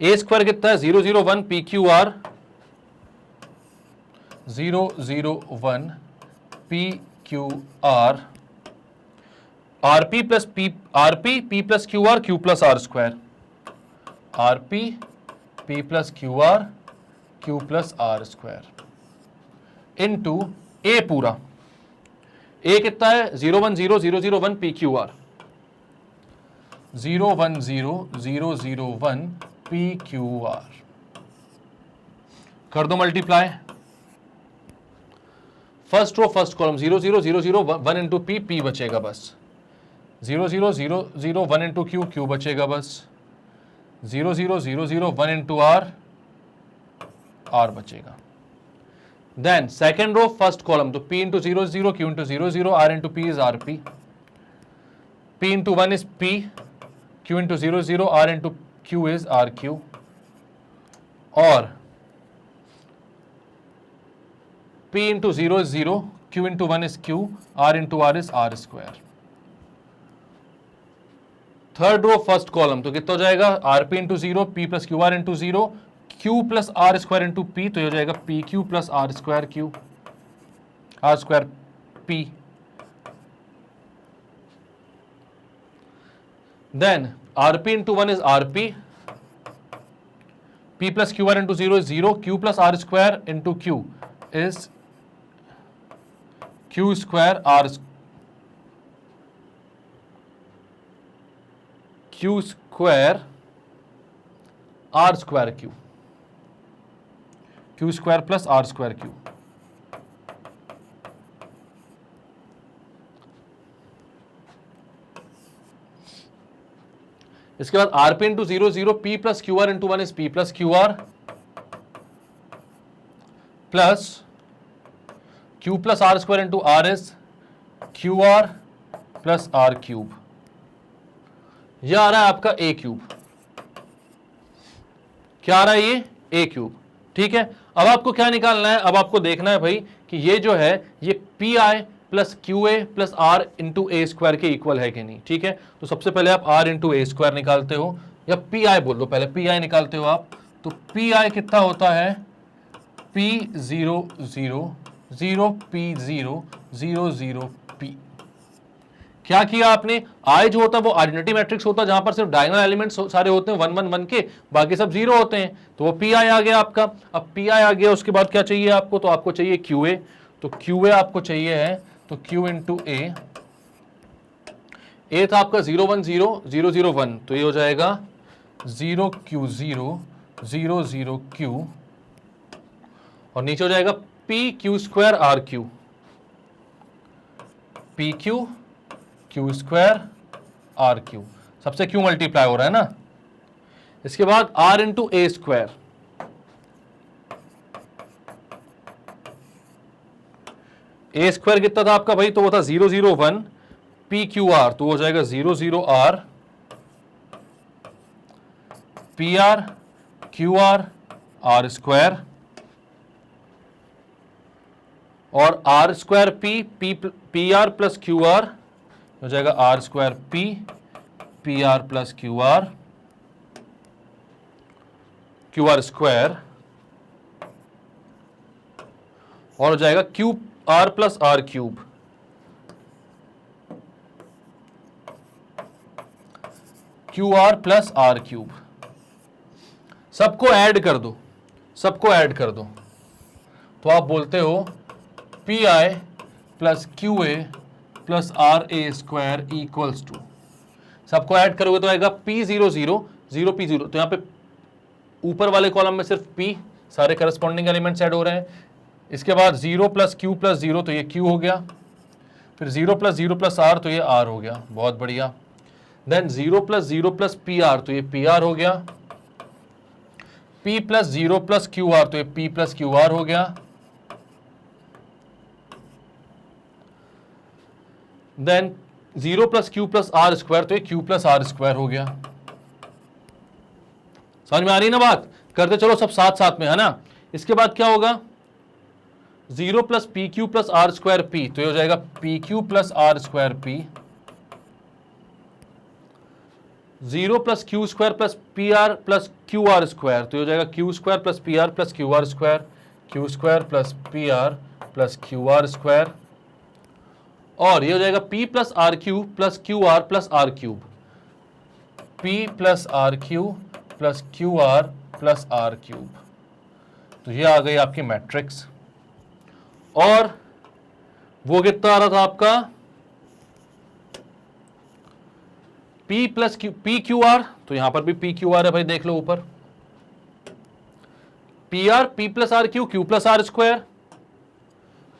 A: A square कितना है? 0 0 1 PQR 0 0 1 PQR RP plus P RP P plus QR Q plus R square. RP P plus QR Q plus R square into A पूरा। ए कितना है 010001 PQR, 010001 PQR कर दो multiply, first row first column 00001 into P, P बचेगा बस, 00001 into Q, Q बचेगा बस, 00001 into R, R बचेगा। Then second row first column, तो p into 00, q into 00, r into p is R P, p into 1 is p, q into 00, r into q is R Q, और p into 0 is 0, q into 1 is q, r into r is r square. Third row first column, तो कितना हो जाएगा R P into 0, p plus Q R into 0, q plus R square into P, तो ये हो जाएगा P Q plus R square Q, R square P. Then R P into 1 is R P, p plus Q R into 0 is 0, q plus R square into q is q square R, q square are square Q, q square plus R square Q. इसके बाद R P into 00, p plus Q R into 1 is p plus Q R, plus q plus R square into R is Q R plus R cube. यह आ रहा है आपका a cube. क्या आ रहा है ये a क्यूब, ठीक है। अब आपको क्या निकालना है, अब आपको देखना है भाई कि ये जो है ये P I plus Q A plus R into A square के इक्वल है कि नहीं, ठीक है। तो सबसे पहले आप आर इंटू ए स्क्वायर निकालते हो, या पी आई बोल लो, पहले पी आई निकालते हो आप, तो पी आई कितना होता है P0 0 P0 0 P। क्या किया आपने, आई जो होता है वो आइडेंटिटी मैट्रिक्स होता है जहां पर सिर्फ डायगोनल एलिमेंट्स सारे होते हैं 1 1 1 के, बाकी सब 0 होते हैं, तो वो पी आई आ गया आपका। अब पी आई आ गया, उसके बाद क्या चाहिए आपको, तो आपको चाहिए क्यू ए, तो क्यू ए आपको चाहिए है तो क्यू इंटू ए था आपका 0 1 0 0 0 1, तो ये हो जाएगा 0 Q 0 0 0 Q, और नीचे हो जाएगा P Q square R Q, P Q Q square R Q, सबसे क्यू मल्टीप्लाई हो रहा है ना। इसके बाद R into A square, A square कितना था आपका भाई, तो वो था 0 0 1 पी क्यू आर, तो हो जाएगा 0 0 R P R Q R R square, और R square P R plus Q R हो जाएगा R square P R plus Q R square, और हो जाएगा Q R plus R cube, Q R plus R cube. सबको add कर दो, सबको ऐड कर दो, तो आप बोलते हो P I plus Q A plus R A square equals to, सबको ऐड करोगे तो आएगा P0 0 0 P0, तो यहां पे ऊपर वाले कॉलम में सिर्फ P, सारे करस्पॉन्डिंग एलिमेंट्स ऐड हो रहे हैं। इसके बाद 0 प्लस क्यू प्लस 0, तो ये Q हो गया, फिर 0 प्लस R, तो ये R हो गया, बहुत बढ़िया। देन 0 प्लस पी आर, तो ये पी आर हो गया, P plus 0 plus Q R, तो ये P प्लस क्यू आर हो गया। Then 0 plus Q plus R square, तो ये क्यू प्लस आर स्क्वायर हो गया। समझ में आ रही है ना बात, करते चलो सब साथ साथ में, है ना। इसके बाद क्या होगा 0 plus P Q plus R square P, तो ये हो जाएगा P Q plus R square P, 0 plus Q square plus P R plus Q R square, तो ये हो जाएगा Q square plus P R plus Q R square, Q square plus P R plus Q R square, और ये हो जाएगा P plus R cube plus Q R plus R cube, P plus R cube plus Q R plus R cube. तो ये आ गई आपकी matrix. और वो कितना आ रहा था आपका P plus Q, P Q R, तो यहां पर भी पी क्यू आर है भाई, देख लो ऊपर, P R P plus R Q, Q plus R square,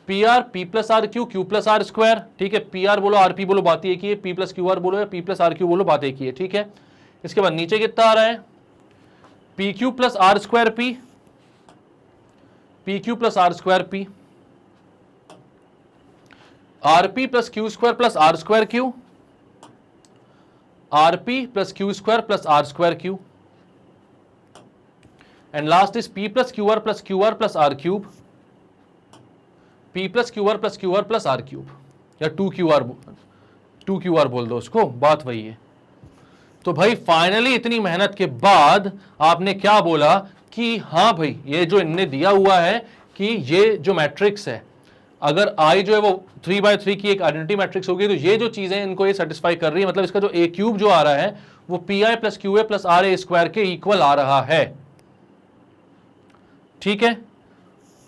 A: P R P plus R Q, Q plus R square, ठीक है। पी आर बोलो, आर पी बोलो, बात एक ही है, पी प्लस क्यू आर बोलो या पी प्लस आर क्यू बोलो, बात एक ही है, ठीक है। इसके बाद नीचे कितना आ रहा है, P Q plus R square P, P Q plus R square P, R P plus Q square plus R square Q, R P plus Q square plus R square Q, and last is P plus Q R plus R cube, P plus Q R plus R cube, या two Q R बोल दो उसको, बात वही है। तो भाई finally इतनी मेहनत के बाद आपने क्या बोला कि हाँ भाई ये जो इनने दिया हुआ है कि ये जो मैट्रिक्स है, अगर आई जो है वो 3/3 की एक आइडेंटिटी मैट्रिक्स होगी, तो ये जो चीजें इनको ये सेटिस्फाई कर रही है, मतलब इसका जो ए क्यूब जो आ रहा है वो P I plus Q A plus R A square के इक्वल आ रहा है, ठीक है।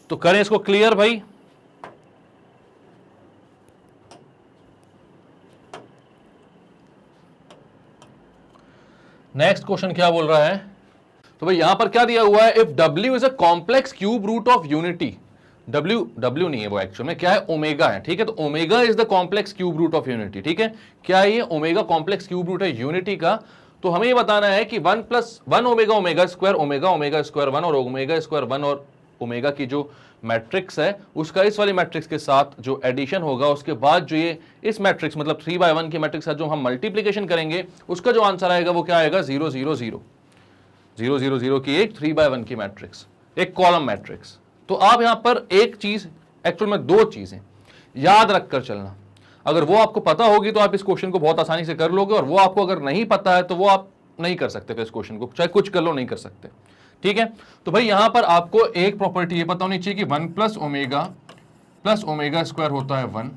A: तो करें इसको क्लियर भाई। नेक्स्ट क्वेश्चन क्या बोल रहा है, तो भाई यहां पर क्या दिया हुआ है, if W is a complex cube root of unity, W नहीं है वो, एक्चुअल में क्या है, ओमेगा है, ठीक है। तो omega is the complex cube root of unity, ठीक है। क्या है ये, ओमेगा कॉम्प्लेक्स क्यूब रूट है यूनिटी का। तो हमें ये बताना है कि 1 + 1 omega omega square, omega square 1 और ओमेगा स्क्वायर 1 और ओमेगा की जो मैट्रिक्स है उसका इस वाली मैट्रिक्स के साथ जो एडिशन होगा, उसके बाद जो ये इस मैट्रिक्स मतलब 3/1 की मैट्रिक्स है जो हम मल्टीप्लीकेशन करेंगे, उसका जो आंसर आएगा वो क्या आएगा, 0 0 0 0 0 0 की एक 3/1 की मैट्रिक्स, एक कॉलम मैट्रिक्स। तो आप यहां पर एक चीज, एक्चुअल में दो चीजें याद रखकर चलना, अगर वो आपको पता होगी तो आप इस क्वेश्चन को बहुत आसानी से कर लोगे, और वो आपको अगर नहीं पता है तो वो आप नहीं कर सकते फिर इस क्वेश्चन को, चाहे कुछ कर लो नहीं कर सकते, ठीक है। तो भाई यहां पर आपको एक प्रॉपर्टी ये पता होनी चाहिए कि 1 + ओमेगा स्क्वायर होता है 1,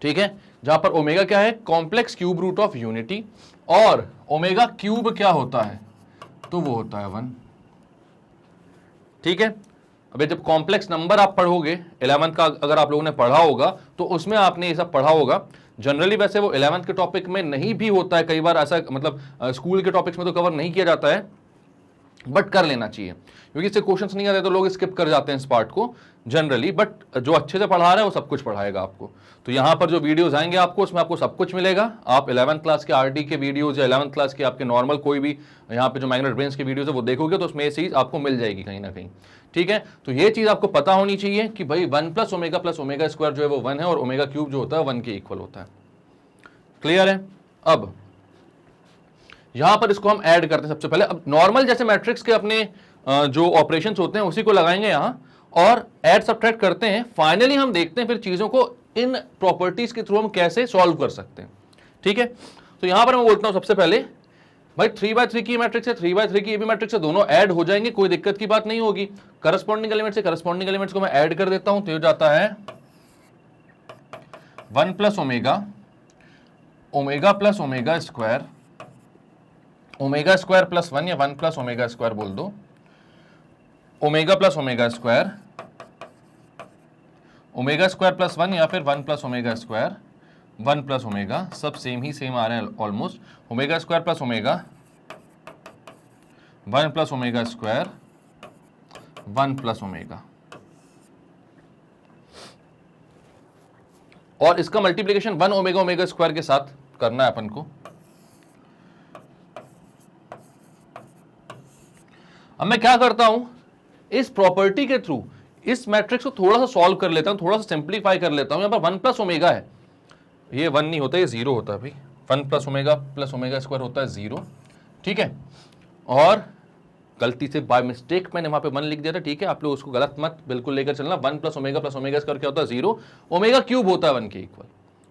A: ठीक है, जहां पर ओमेगा क्या है, complex cube root of unity, और ओमेगा क्यूब क्या होता है, तो वो होता है 1, ठीक है। अबे जब कॉम्प्लेक्स नंबर आप पढ़ोगे 11th का, अगर आप लोगों ने पढ़ा होगा तो उसमें आपने ये सब पढ़ा होगा। जनरली वैसे वो 11th के टॉपिक में नहीं भी होता है, कई बार ऐसा, मतलब स्कूल के टॉपिक्स में तो कवर नहीं किया जाता है, बट कर लेना चाहिए, क्योंकि इससे क्वेश्चंस नहीं आते तो लोग स्किप कर जाते हैं इस पार्ट को जनरली, बट जो अच्छे से पढ़ा रहा है वो सब कुछ पढ़ाएगा आपको। तो यहां पर जो वीडियोस आएंगे आपको, उसमें आपको सब कुछ मिलेगा। आप 11th क्लास के आरडी के वीडियोस या 11th क्लास के आपके नॉर्मल कोई भी यहाँ पे जो मैग्नेट ब्रेन्स के वीडियोस है वो देखोगे तो उसमें ये चीज आपको मिल जाएगी कहीं ना कहीं, ठीक है। तो ये चीज आपको पता होनी चाहिए कि भाई 1 + ओमेगा स्क्वायर जो है वो 1 है, और ओमेगा क्यूब जो होता है 1 के इक्वल होता है, क्लियर है। अब यहां पर इसको हम ऐड करते हैं सबसे पहले। अब नॉर्मल जैसे मैट्रिक्स के अपने जो ऑपरेशंस होते हैं उसी को लगाएंगे यहां, और ऐड सब्ट्रैक्ट करते हैं। फाइनली हम देखते हैं फिर चीजों को इन प्रॉपर्टीज के थ्रू हम कैसे सॉल्व कर सकते हैं, ठीक है। तो यहां पर मैं बोलता हूं सबसे पहले भाई 3/3 की मैट्रिक्स है, 3/3 की ये भी मैट्रिक्स है, दोनों ऐड हो जाएंगे, कोई दिक्कत की बात नहीं होगी। करस्पॉन्डिंग एलिमेंट से करस्पॉन्डिंग एलिमेंट्स को मैं ऐड कर देता हूं, तो ये जाता है 1 + omega square, omega square plus 1 या 1 + ओमेगा स्क्वायर बोल दो, omega plus omega square, omega square plus 1 या फिर 1 + ओमेगा स्क्वायर, 1 + ओमेगा, सब सेम ही सेम आ रहे हैं almost. Omega square plus omega, 1 + omega square, 1 + omega, और इसका मल्टीप्लीकेशन 1 ओमेगा स्क्वायर के साथ करना है अपन को। अब मैं क्या करता हूं, इस प्रॉपर्टी के थ्रू इस मैट्रिक्स को थोड़ा सा सॉल्व कर लेता हूं, थोड़ा सा सिंप्लीफाई कर लेता हूं। यहां पर 1 + ओमेगा है, ये 1 नहीं होता, ये 0 होता है भाई। 1 + ओमेगा स्क्वायर होता है 0, ठीक है। और गलती से बाय मिस्टेक मैंने वहां पे 1 लिख दिया था, ठीक है, आप लोग उसको गलत मत बिल्कुल लेकर चलना। 1 + ओमेगा स्क्वायर क्या होता है, 0, ओमेगा क्यूब होता है 1 के इक्वल,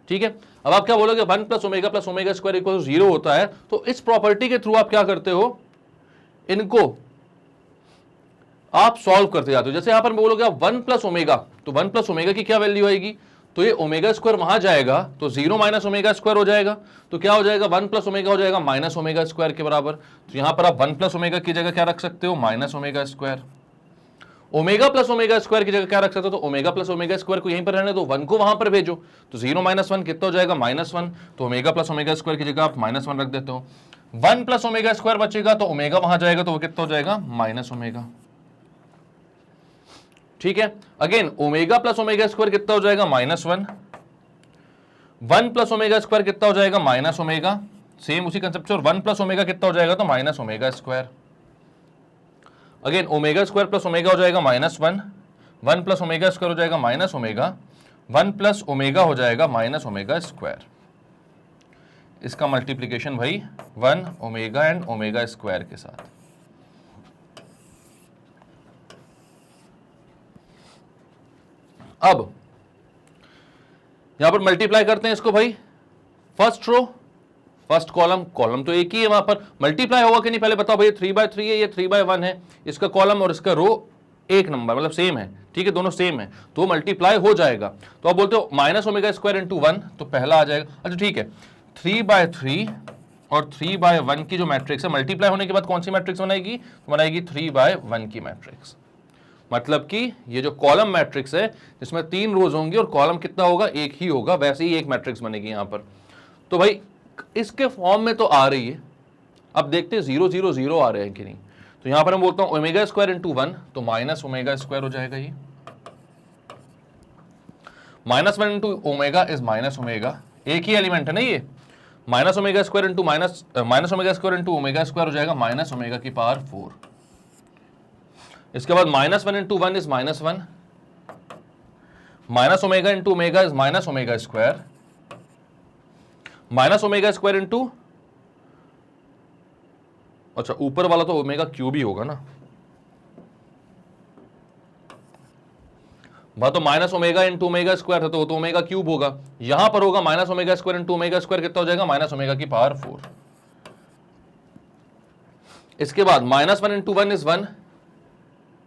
A: ठीक है। अब आप क्या बोलोगे, 1 + ओमेगा स्क्वायर इक्वल 0 होता है, तो इस प्रॉपर्टी के थ्रू आप क्या करते हो, इनको आप सॉल्व करते जाते हो। जैसे यहां पर बोलोगे आप 1 + ओमेगा, तो 1 + ओमेगा की क्या वैल्यू आएगी, तो ये ओमेगा स्क्वायर वहां जाएगा तो 0 - ओमेगा स्क्वायर हो जाएगा, तो क्या हो जाएगा, 1 + ओमेगा हो जाएगा - ओमेगा स्क्वायर के बराबर। तो यहां पर आप 1 + ओमेगा की जगह क्या रख सकते हो, - omega square. Omega plus omega square की जगह क्या रख सकते हो, तो ओमेगा प्लस ओमेगा स्क्वायर को यहीं पर रहने दो, 1 को वहां पर भेजो, तो 0 माइनस 1 कितना हो जाएगा, -1, तो ओमेगा प्लस ओमेगा स्क्वायर की जगह आप -1 रख देते हो, 1 प्लस ओमेगा स्क्वायर बचेगा, तो ओमेगा वहां जाएगा तो वो कितना हो जाएगा, माइनस ओमेगा। ठीक है, again omega plus omega square कितना हो जाएगा, -1, 1 प्लस ओमेगा स्क्वायर कितना हो जाएगा, माइनस ओमेगा, सेम उसी कंसेप्ट से, और 1 प्लस ओमेगा कितना हो जाएगा, तो minus omega square. Again omega square plus omega हो जाएगा -1, 1 प्लस ओमेगा स्क्वायर हो जाएगा माइनस ओमेगा, 1 प्लस ओमेगा हो जाएगा माइनस ओमेगा स्क्वायर। इसका मल्टीप्लीकेशन भाई 1 ओमेगा एंड ओमेगा स्क्वायर के साथ। अब यहां पर मल्टीप्लाई करते हैं इसको भाई, first row first column, column तो एक ही है, वहां पर मल्टीप्लाई होगा कि नहीं पहले बताओ भाई, 3/3 है, ये 3/1 है, इसका कॉलम और इसका रो एक नंबर मतलब सेम है, ठीक है, दोनों सेम है, तो मल्टीप्लाई हो जाएगा। तो आप बोलते हो माइनस ओमेगा स्क्वायर इंटू 1, तो पहला आ जाएगा, अच्छा ठीक है, 3/3 और 3/1 की जो मैट्रिक्स है, मल्टीप्लाई होने के बाद कौन सी मैट्रिक्स बनाएगी, तो बनाएगी 3/1 की मैट्रिक्स। मतलब कि ये जो कॉलम मैट्रिक्स है जिसमें 3 रोज होंगी और कॉलम कितना होगा, एक ही होगा, वैसे ही एक मैट्रिक्स बनेगी यहां पर। तो भाई इसके फॉर्म में तो आ रही है, अब देखते हैं 0 0 0 आ रहे हैं कि नहीं। तो यहां पर मैं बोलता हूं ओमेगा स्क्वायर इंटू 1, तो माइनस ओमेगा स्क्वायर हो जाएगा, ये -1 into omega is minus omega, एक ही एलिमेंट है ना ये, minus omega square into minus omega square into omega square हो जाएगा माइनस ओमेगा की पावर 4। इसके बाद -1 into 1 is -1, minus omega into omega is minus omega square, minus omega square into, अच्छा ऊपर वाला तो ओमेगा क्यूब ही होगा ना, वह तो minus omega into omega square था, तो वो तो ओमेगा क्यूब होगा, यहां पर होगा minus omega square into omega square, कितना हो जाएगा, माइनस ओमेगा की पावर 4। इसके बाद -1 into 1 is 1,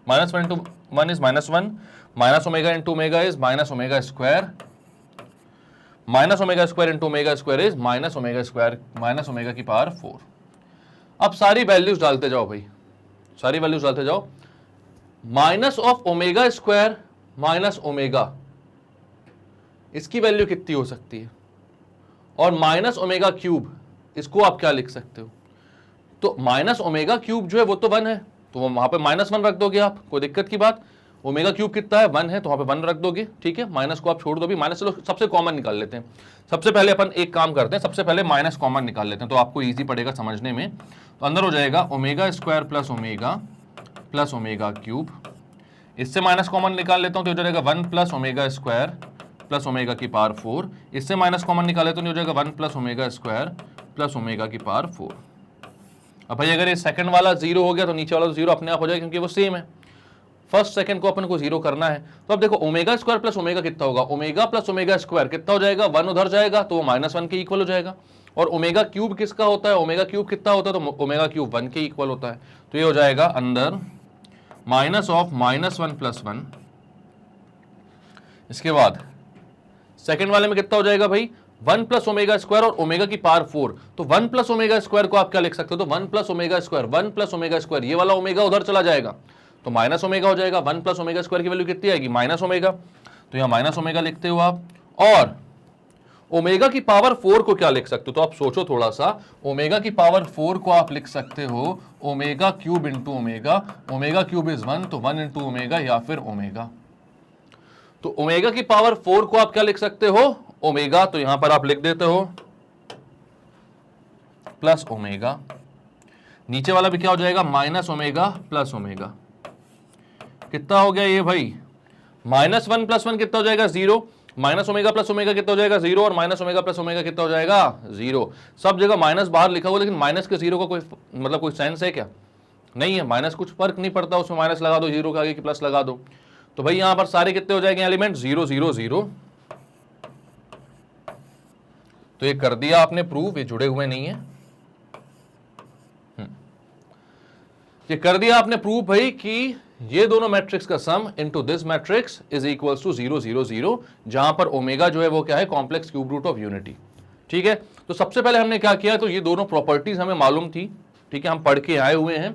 A: -1 into 1 is -1, minus omega into omega is minus omega square, minus omega square into omega square is minus omega square, minus omega की power 4। अब सारी values डालते जाओ भाई, सारी वैल्यूज डालते जाओ, minus of omega square minus omega, इसकी वैल्यू कितनी हो सकती है, और माइनस ओमेगा क्यूब, इसको आप क्या लिख सकते हो, तो माइनस ओमेगा क्यूब जो है वो तो 1 है, तो वहां पे -1 रख दोगे आप, कोई दिक्कत की बात, ओमेगा क्यूब कितना है 1 है, तो वहां पे 1 रख दोगे, ठीक है, माइनस को आप छोड़ दो भी, माइनस चलो सबसे कॉमन निकाल लेते हैं। सबसे पहले अपन एक काम करते हैं, सबसे पहले माइनस कॉमन निकाल लेते हैं, तो आपको इजी पड़ेगा समझने में। तो अंदर हो जाएगा omega square plus omega cube, इससे माइनस कॉमन निकाल लेता हूं तो हो जाएगा 1 plus omega square plus omega की पावर 4, इससे माइनस कॉमन निकाल लेता हूं तो हो जाएगा 1 plus omega square plus omega की पावर 4। अब भाई अगर ये सेकंड वाला 0 हो गया तो नीचे वाला तो 0 अपने आप हो जाएगा, क्योंकि वो सेम है, फर्स्ट सेकंड को अपन को 0 करना है। तो अब देखो ओमेगा स्क्वायर प्लस ओमेगा कितना होगा, ओमेगा प्लस ओमेगा स्क्वायर कितना हो जाएगा, 1 उधर जाएगा तो वो -1 के इक्वल हो जाएगा, और ओमेगा क्यूब किसका होता है, ओमेगा क्यूब कितना होता है, तो ओमेगा क्यूब 1 के इक्वल होता है, तो ये हो जाएगा अंदर माइनस ऑफ -1 प्लस 1। इसके बाद सेकंड वाले में कितना हो जाएगा भाई, 1 प्लस ओमेगा स्क्वायर और ओमेगा की पावर 4, तो 1 प्लस ओमेगा स्क्वायर को आप क्या लिख सकते हो, तो 1 plus omega square, 1 plus omega square, ये वाला ओमेगा उधर चला जाएगा तो माइनस ओमेगा हो जाएगा, 1 प्लस ओमेगा स्क्वायर की वैल्यू कितनी आएगी, माइनस ओमेगा, तो यहां माइनस ओमेगा लिखते हो आप। और ओमेगा की पावर 4 को क्या लिख सकते हो, तो आप सोचो थोड़ा सा, ओमेगा की पावर 4 को आप लिख सकते हो omega cube into omega, omega cube is 1, तो 1 इंटू ओमेगा या फिर ओमेगा। तो ओमेगा की पावर 4 को आप क्या लिख सकते हो, ओमेगा, तो यहां पर आप लिख देते हो प्लस ओमेगा, नीचे वाला भी क्या हो जाएगा, माइनस ओमेगा प्लस ओमेगा, कितना हो गया ये भाई, -1 प्लस 1 कितना हो जाएगा 0, माइनस ओमेगा प्लस ओमेगा कितना हो जाएगा 0, और माइनस ओमेगा प्लस ओमेगा कितना हो जाएगा 0। सब जगह माइनस बाहर लिखा हुआ, लेकिन माइनस के 0 का कोई मतलब कोई सेंस है क्या, नहीं है, माइनस कुछ फर्क नहीं पड़ता, उसमें माइनस लगा दो, 0 के आगे की प्लस लगा दो, तो भाई यहां पर सारे कितने हो जाएंगे एलिमेंट, 0 0 0। तो ये कर दिया आपने प्रूव, ये जुड़े हुए नहीं है, ये कर दिया आपने प्रूव भाई कि ये दोनों मैट्रिक्स का sum into this matrix is equals to 0 0 0, जहां पर ओमेगा जो है वो क्या है, complex cube root of unity. ठीक है, तो सबसे पहले हमने क्या किया, तो ये दोनों प्रॉपर्टीज हमें मालूम थी, ठीक है, हम पढ़ के आए हुए हैं,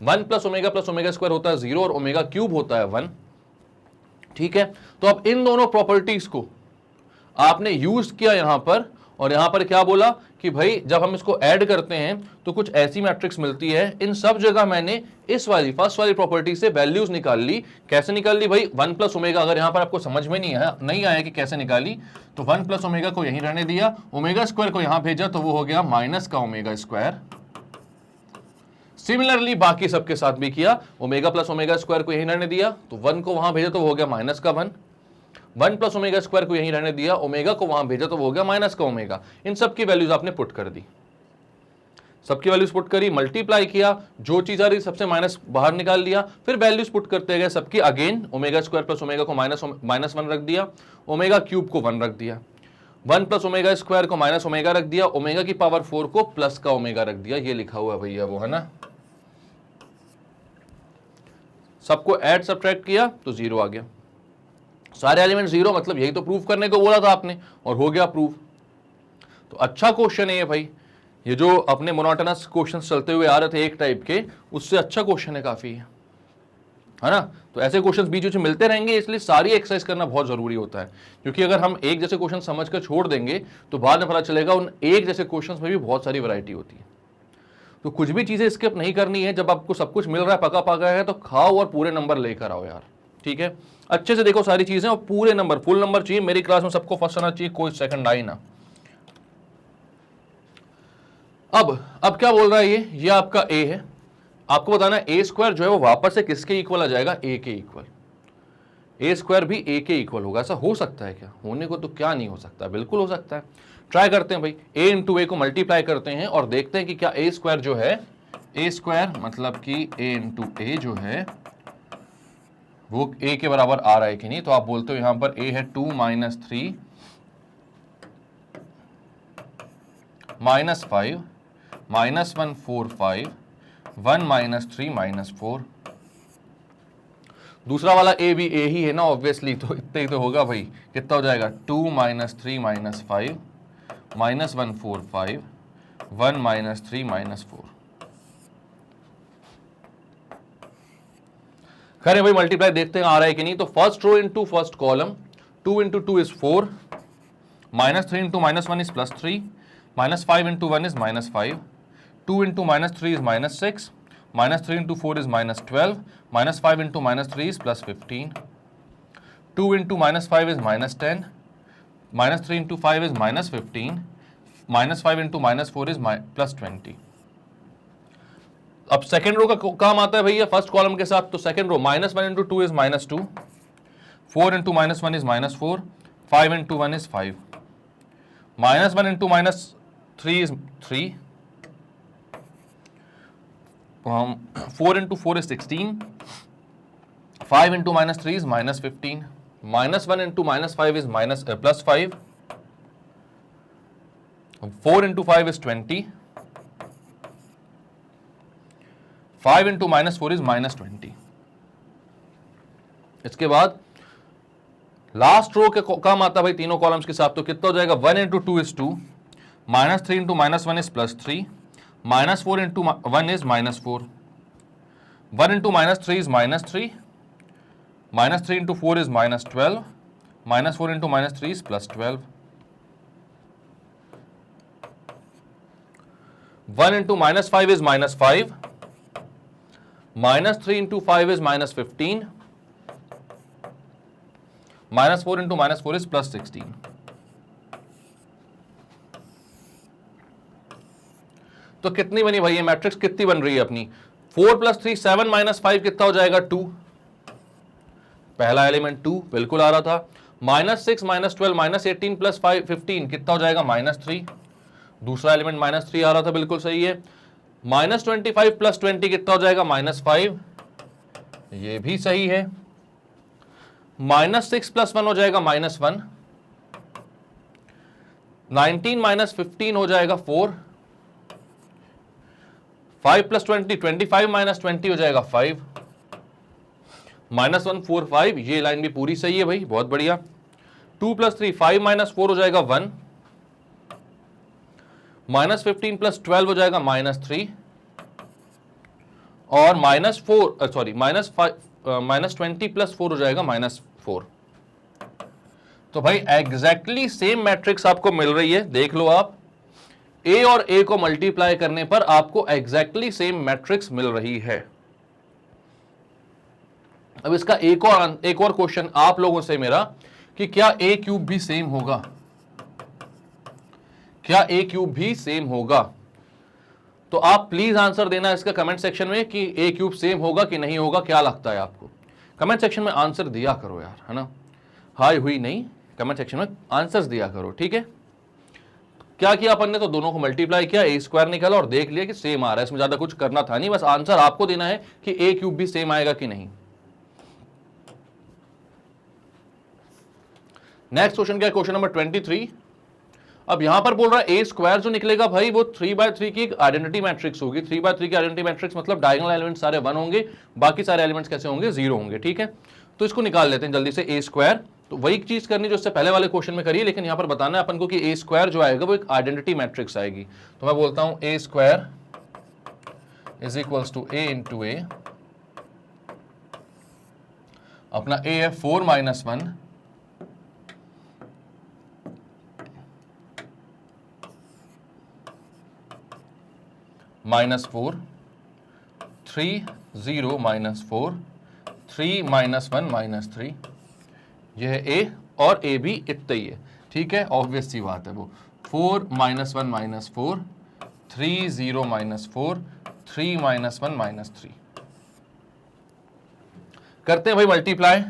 A: 1 प्लस ओमेगा स्क्वायर होता है 0 और ओमेगा क्यूब होता है 1। ठीक है, तो अब इन दोनों प्रॉपर्टीज को आपने यूज किया यहां पर, और यहां पर क्या बोला कि भाई जब हम इसको ऐड करते हैं तो कुछ ऐसी मैट्रिक्स मिलती है। इन सब जगह मैंने इस वाली फर्स्ट वाली प्रॉपर्टी से वैल्यूज निकाल ली। कैसे निकाल ली भाई? 1 प्लस ओमेगा, अगर यहां पर आपको समझ में नहीं आया कि कैसे निकाली, तो 1 प्लस ओमेगा को यहीं रहने दिया, ओमेगा स्क्वायर को यहां भेजा तो वो हो गया माइनस का ओमेगा स्क्वायर। सिमिलरली बाकी सबके साथ भी किया, ओमेगा प्लस ओमेगा स्क्वायर को यहीं रहने दिया तो 1 को वहां भेजा तो वो हो गया माइनस का 1। 1 प्लस ओमेगा स्क्वायर को यहीं रहने दिया, ओमेगा को वहां भेजा तो वो हो गया माइनस का ओमेगा। इन सब की वैल्यूज आपने पुट कर दी, सबकी वैल्यूज पुट करी, मल्टीप्लाई किया, जो चीज आ रही सबसे माइनस बाहर निकाल लिया, फिर वैल्यूज पुट करते गए सबकी। Again omega square plus omega को माइनस 1 रख दिया, ओमेगा क्यूब को 1 रख दिया, 1 प्लस ओमेगा स्क्वायर को माइनस ओमेगा रख दिया, ओमेगा की पावर 4 को प्लस का ओमेगा रख दिया। ये लिखा हुआ भैया वो है ना, सबको ऐड सब्ट्रैक्ट किया तो 0 आ गया, सारे एलिमेंट 0, मतलब यही तो प्रूफ करने को बोला था आपने और हो गया प्रूफ। तो अच्छा क्वेश्चन है ये भाई, ये जो अपने मोनोटोनस क्वेश्चंस चलते हुए आ रहे थे एक टाइप के, उससे अच्छा क्वेश्चन है काफी, है ना। तो ऐसे क्वेश्चंस बीच बीच में मिलते रहेंगे, इसलिए सारी एक्सरसाइज करना बहुत जरूरी होता है, क्योंकि अगर हम एक जैसे क्वेश्चन समझ कर छोड़ देंगे तो बाद में पता चलेगा उन एक जैसे क्वेश्चंस में भी बहुत सारी वैरायटी होती है। तो कुछ भी चीजें स्किप नहीं करनी है, जब आपको सब कुछ मिल रहा है पका पका है तो खाओ और पूरे नंबर लेकर आओ यार। ठीक है, अच्छे से देखो सारी चीजें और पूरे नंबर, फुल नंबर चाहिए। मेरी क्लास में सबको फर्स्ट आना चाहिए, कोई सेकंड आई ना। अब क्या बोल रहा है ये आपका a है, आपको बताना है a स्क्वायर जो है वो वापस से किसके इक्वल आ जाएगा? a के इक्वल। a स्क्वायर भी a के इक्वल होगा, ऐसा हो सकता है क्या? होने को तो क्या नहीं हो सकता, बिल्कुल हो सकता है। ट्राई करते हैं भाई, a इंटू ए को मल्टीप्लाई करते हैं और देखते हैं कि क्या a स्क्वायर जो है, a स्क्वायर मतलब कि a इंटू ए जो है वो a के बराबर आ रहा है कि नहीं। तो आप बोलते हो यहां पर a है 2 minus 3 minus 5 minus 1 4 5 1 minus 3 minus 4। दूसरा वाला a भी a ही है ना ऑब्वियसली, तो इतना ही तो होगा भाई। कितना हो जाएगा? 2 minus 3 minus 5 minus 1 4 5 1 minus 3 minus 4। करें भाई मल्टीप्लाई, देखते हैं आ रहा है कि नहीं। तो first row into first column, 2 into 2 is 4, minus 3 into minus 1 is plus 3, minus 5 into 1 is minus 5, 2 into minus 3 is minus 6, minus 3 into 4 is minus 12, minus 5 into minus 3 is plus 15, 2 into minus 5 is minus 10, minus 3 into 5 is minus 15, minus 5 into minus 4 is plus 20। अब second रो का काम आता है भैया first column के साथ, तो second row minus 1 into 2 is minus 2, 4 into minus 1 is minus 4, 5 into 1 is 5, minus 1 into minus 3 is 3, 4 into 4 is 16, 5 into minus 3 is minus 15, minus 1 into minus 5 is minus plus 5, 4 into 5 is 20, 5 into minus 4 is minus 20। इसके बाद last row के काम आता है भाई तीनों columns के साथ, तो कितना हो जाएगा? 1 into 2 is 2, minus 3 into minus 1 is plus 3, minus 4 into 1 is minus 4, 1 into minus 3 is minus 3, minus 3 into 4 is minus 12, minus 4 into minus 3 is plus 12, 1 into minus 5 is minus 5, minus 3 into 5 is minus 15, minus 4 into minus 4 is plus 16। तो कितनी बनी भाई ये matrix, कितनी बन रही है अपनी? 4 प्लस 3 7 माइनस 5 कितना हो जाएगा? 2। पहला एलिमेंट 2 बिल्कुल आ रहा था। माइनस 6 माइनस 12 माइनस 18 प्लस 5 15 कितना हो जाएगा? माइनस 3। दूसरा एलिमेंट माइनस 3 आ रहा था, बिल्कुल सही है। माइनस 25 प्लस 20 कितना हो जाएगा? माइनस 5, ये भी सही है। माइनस 6 प्लस 1 हो जाएगा माइनस 1, 19 माइनस 15 हो जाएगा 4, 5 प्लस 20 25 माइनस 20 हो जाएगा 5, माइनस 1 4 5, ये लाइन भी पूरी सही है भाई, बहुत बढ़िया। 2 प्लस 3 5 माइनस 4 हो जाएगा 1, माइनस 15 प्लस 12 हो जाएगा माइनस 3, और -20 प्लस 4 हो जाएगा -4। तो भाई एग्जैक्टली सेम मैट्रिक्स आपको मिल रही है, देख लो आप, ए और ए को मल्टीप्लाई करने पर आपको एग्जैक्टली सेम मैट्रिक्स मिल रही है। अब इसका एक और क्वेश्चन आप लोगों से मेरा कि क्या ए क्यूब भी सेम होगा, क्या ए क्यूब भी सेम होगा? तो आप प्लीज आंसर देना इसका कमेंट सेक्शन में कि ए क्यूब सेम होगा कि नहीं होगा, क्या लगता है आपको? कमेंट सेक्शन में आंसर दिया करो यार, है ना, हाई हुई नहीं, कमेंट सेक्शन में आंसर्स दिया करो, ठीक है। क्या किया अपन ने, तो दोनों को मल्टीप्लाई किया, ए स्क्वायर निकाला और देख लिया कि सेम आ रहा है, इसमें ज्यादा कुछ करना था नहीं, बस आंसर आपको देना है कि ए क्यूब भी सेम आएगा कि नहीं। नेक्स्ट क्वेश्चन क्या है, क्वेश्चन नंबर 23। अब यहां पर बोल रहा है ए स्क्वायर जो निकलेगा भाई वो 3/3 की एक आइडेंटिटी मैट्रिक्स होगी। 3/3 की आइडेंटिटी मैट्रिक्स मतलब डायगोनल एलिमेंट सारे 1 होंगे, बाकी सारे एलिमेंट्स कैसे होंगे, 0 होंगे, ठीक है। तो इसको निकाल लेते हैं जल्दी से, ए स्क्वायर। तो वही चीज करनी जो इससे पहले वाले क्वेश्चन में करिए, लेकिन यहां पर बताना है अपन को कि ए स्क्वायर जो आएगा वो एक आइडेंटिटी मैट्रिक्स आएगी। तो मैं बोलता हूं A square is equals to A into A, अपना ए है 4 - 1 -4 3 0 -4 3 -1 -3, यह है ए और ए भी इतना ही है, ठीक है, ऑब्वियस सी बात है वो। 4 - 1 -4 3 0 -4 3 -1 -3 करते हैं भाई मल्टीप्लाई,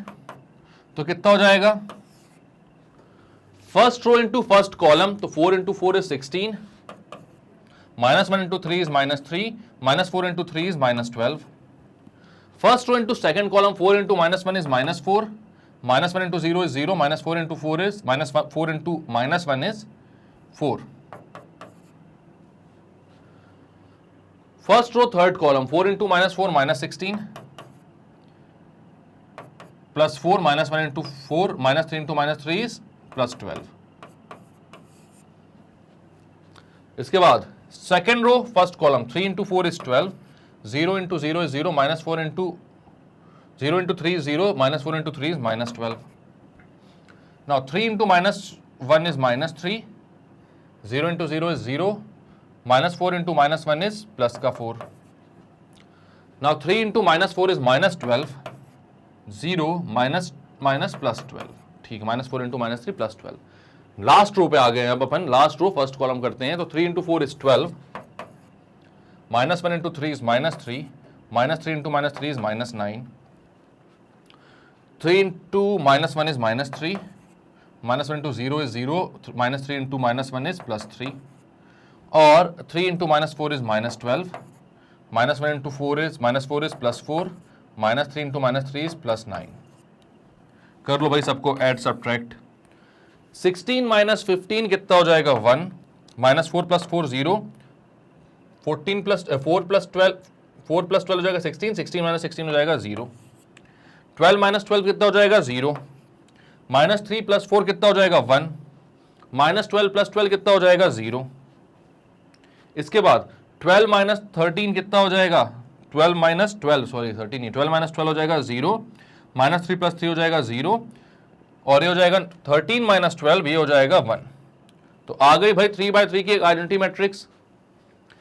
A: तो कितना हो जाएगा, first row into first column, तो 4 × 4 is 16, -1 × 3 is -3, -4 × 3 is -12. First row into second column, 4 × -1 is -4, -1 × 0 is 0, -4 × 4 is -4 × -1 is 4. First row third column, 4 × -4 -16, plus 4 -1 × 4 -3 × -3 is +12. इसके बाद second row first column, 3 × 4 is 12, 0 × 0 is 0, -4 × 0 × 3 is 0, -4 × 3 is -12. Now 3 × -1 is -3, 0 × 0 is 0, -4 × -1 is plus का 4. Now 3 × -4 is -12, 0 minus plus 12, ठीक है, -4 × -3 plus 12. Last row पे आ गए हैं अब अपन, last row first column करते हैं, तो 3 × 4 is 12, -1 × 3 is -3, -3 × -3 is -9, 3 × -1 is -3, -1 × 0 is 0, -3 × -1 is +3, और 3 × -4 is -12, -1 × 4 is -4 is +4, -3 × -3 is +9. कर लो भाई सबको ऐड सब्ट्रैक्ट। 16 - 15 कितना हो जाएगा 1, -4 + 4 0, 14 + 4 + 12, 4 + 12 हो जाएगा 16, 16 - 16 हो जाएगा 0, 12 - 12 कितना हो जाएगा 0, -3 + 4 कितना हो जाएगा 1, -12 + 12 कितना हो जाएगा 0। इसके बाद 12 - 13 कितना हो जाएगा, 12 - 12 सॉरी 13 नहीं, 12 - 12 हो जाएगा 0, -3 + 3 हो जाएगा 0, और ये हो जाएगा 13 - 12, ये हो जाएगा 1। तो आ गई भाई 3/3 की एक आइडेंटिटी मैट्रिक्स,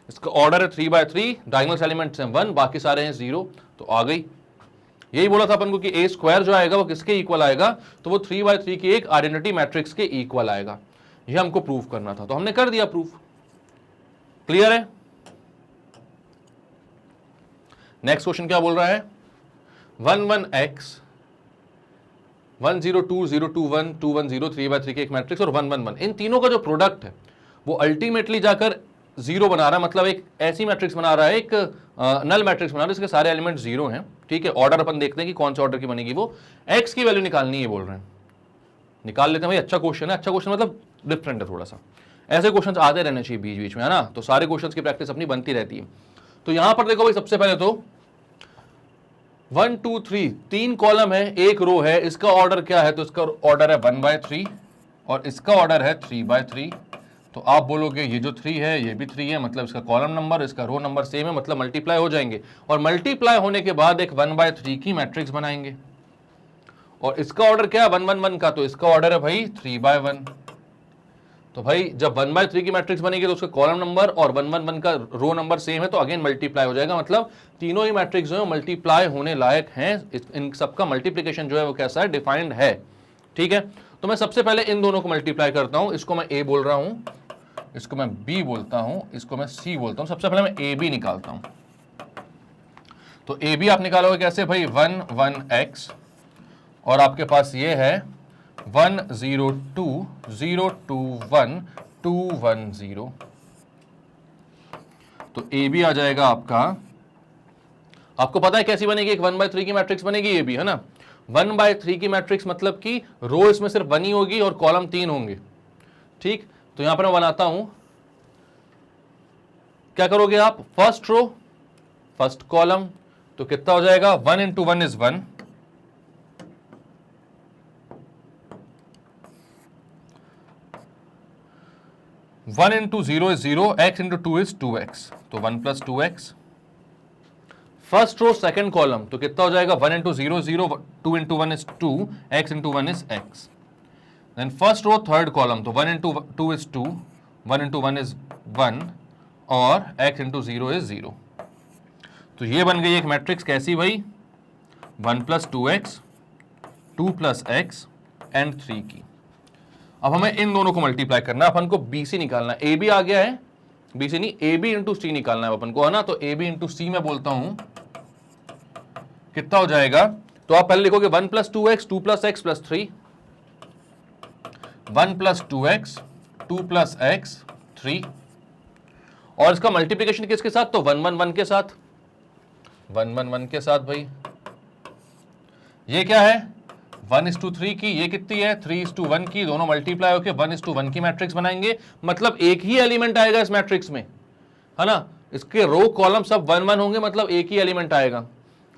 A: इसका ऑर्डर है 3/3, डायगोनल एलिमेंट्स हैं 1, बाकी सारे हैं 0, तो आ गई। यही बोला था अपन को कि ए स्क्वायर जो आएगा वो किसके इक्वल आएगा, तो वो 3/3 की एक आइडेंटिटी मैट्रिक्स के इक्वल आएगा, ये हमको प्रूव करना था, तो हमने कर दिया प्रूफ। क्लियर है? नेक्स्ट क्वेश्चन क्या बोल रहा है, 11x 102021 210 3/3 की एक मैट्रिक्स और 111, इन तीनों का जो प्रोडक्ट है वो अल्टीमेटली जाकर 0 बना रहा है, मतलब एक ऐसी मैट्रिक्स बना रहा है, एक नल मैट्रिक्स बना रहा है जिसके सारे एलिमेंट 0 हैं, ठीक है। ऑर्डर अपन देखते हैं कि कौन सा ऑर्डर की बनेगी, वो x की वैल्यू निकालनी है बोल रहे हैं, निकाल लेते हैं भाई। अच्छा क्वेश्चन है, अच्छा क्वेश्चन मतलब डिफरेंट है थोड़ा सा, ऐसे क्वेश्चन आते रहने चाहिए बीच बीच में, है ना, तो सारे क्वेश्चन की प्रैक्टिस अपनी बनती रहती है। तो यहां पर देखो भाई, सबसे पहले तो 1 2 3 तीन कॉलम है, एक रो है, इसका ऑर्डर क्या है, तो इसका ऑर्डर है 1/3 और इसका ऑर्डर है 3/3, तो आप बोलोगे ये जो 3 है ये भी 3 है, मतलब इसका कॉलम नंबर इसका रो नंबर सेम है, मतलब मल्टीप्लाई हो जाएंगे। और मल्टीप्लाई होने के बाद एक 1/3 की मैट्रिक्स बनाएंगे। और इसका ऑर्डर क्या है 1 1 1 का, तो इसका ऑर्डर है भाई 3/1। तो भाई जब 1/3 की मैट्रिक्स बनेगी तो उसका कॉलम नंबर और 1 1 1 का रो नंबर सेम है, तो अगेन मल्टीप्लाई हो जाएगा। मतलब तीनों ही मैट्रिक्स जो है मल्टीप्लाई होने लायक हैं, इन सबका मल्टीप्लिकेशन जो है वो कैसा है, डिफाइंड है। ठीक है, तो मैं सबसे पहले इन दोनों को मल्टीप्लाई करता हूं। इसको मैं ए बोल रहा हूं, इसको मैं बी बोलता हूं, इसको मैं सी बोलता हूं। सबसे पहले मैं ए बी निकालता हूं। तो ए बी आप निकालोगे कैसे भाई, 1 1 x और आपके पास ये है 1 0 2 0 2 1 2 1 0। तो ए बी आ जाएगा आपका, आपको पता है कैसी बनेगी, एक 1/3 की मैट्रिक्स बनेगी ये भी, है ना। 1/3 की मैट्रिक्स मतलब कि रो इसमें सिर्फ 1 ही होगी और कॉलम 3 होंगे। ठीक, तो यहां पर मैं बनाता हूं, क्या करोगे आप, फर्स्ट रो फर्स्ट कॉलम, तो कितना हो जाएगा 1 into 1 is 1, 1 into 0 is 0, x into 2 is 2x, तो 1 plus 2x। First row second column, तो कितना हो जाएगा 1 into 0 0, 2 into 1 is 2, x into 1 is x। Then first row third column, तो 1 into 2 is 2, 1 into 1 is 1 और x into 0 is 0। तो ये बन गई एक मैट्रिक्स कैसी भाई, 1 plus 2x 2 plus x and 3 की। अब हमें इन दोनों को मल्टीप्लाई करना है, अपन को BC निकालना है। AB आ गया है, BC नहीं AB इंटू C निकालना है अपन को, है ना। तो AB इंटू C मैं बोलता हूं, कितना हो जाएगा, तो आप पहले लिखोगे 1 plus 2x 2 plus x plus 3, 1 plus 2x 2 plus x 3, और इसका मल्टीप्लिकेशन किसके साथ, तो 1 1 1 के साथ, 1 1 1 के साथ भाई। ये क्या है 1:3 की, ये कितनी है 3:1 की, दोनों मल्टीप्लाई होकर 1:1 की मैट्रिक्स बनाएंगे। मतलब एक ही एलिमेंट आएगा इस मैट्रिक्स में, है ना। इसके रो कॉलम सब 1 1 होंगे, मतलब एक ही एलिमेंट आएगा।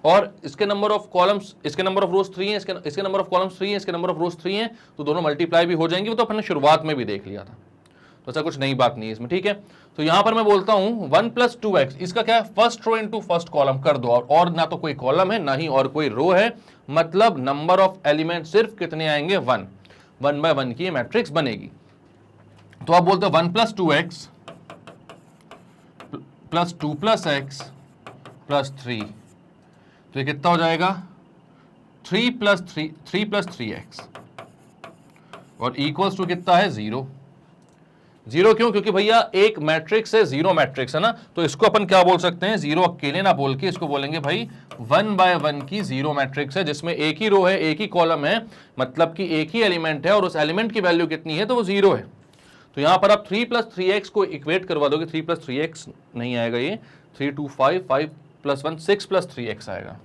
A: और इसके नंबर ऑफ कॉलम्स, इसके नंबर ऑफ रोज 3 है, इसके नंबर ऑफ कॉलम्स 3 है, इसके नंबर ऑफ रोज 3 है, तो दोनों मल्टीप्लाई भी हो जाएंगे। वो तो अपन ने शुरुआत में भी देख लिया था, तो ऐसा कुछ नई बात नहीं है इसमें। ठीक है, तो यहां पर मैं बोलता हूं 1 plus 2x, इसका क्या है first row into first column कर दो, और ना तो कोई कॉलम है ना ही और कोई रो है, मतलब नंबर ऑफ एलिमेंट सिर्फ कितने आएंगे 1, 1/1 की मैट्रिक्स बनेगी। तो आप बोलते हो 1 plus 2x plus 2 plus x plus 3, तो ये कितना हो जाएगा 3 plus 3x और इक्वल्स टू कितना है 0। 0 क्यों, क्योंकि भैया एक मैट्रिक्स है, जीरो मैट्रिक्स है ना, तो इसको अपन क्या बोल सकते हैं, जीरो अकेले ना बोल के इसको बोलेंगे भाई 1/1 की जीरो मैट्रिक्स है, जिसमें एक ही रो है एक ही कॉलम है, मतलब कि एक ही एलिमेंट है और उस एलिमेंट की वैल्यू कितनी है, तो वो 0 है। तो यहां पर आप 3 plus 3x को इक्वेट करवा दोगे, 3 plus 3x नहीं आएगा, ये 3 2 5 5 plus 1 6 plus 3x आएगा।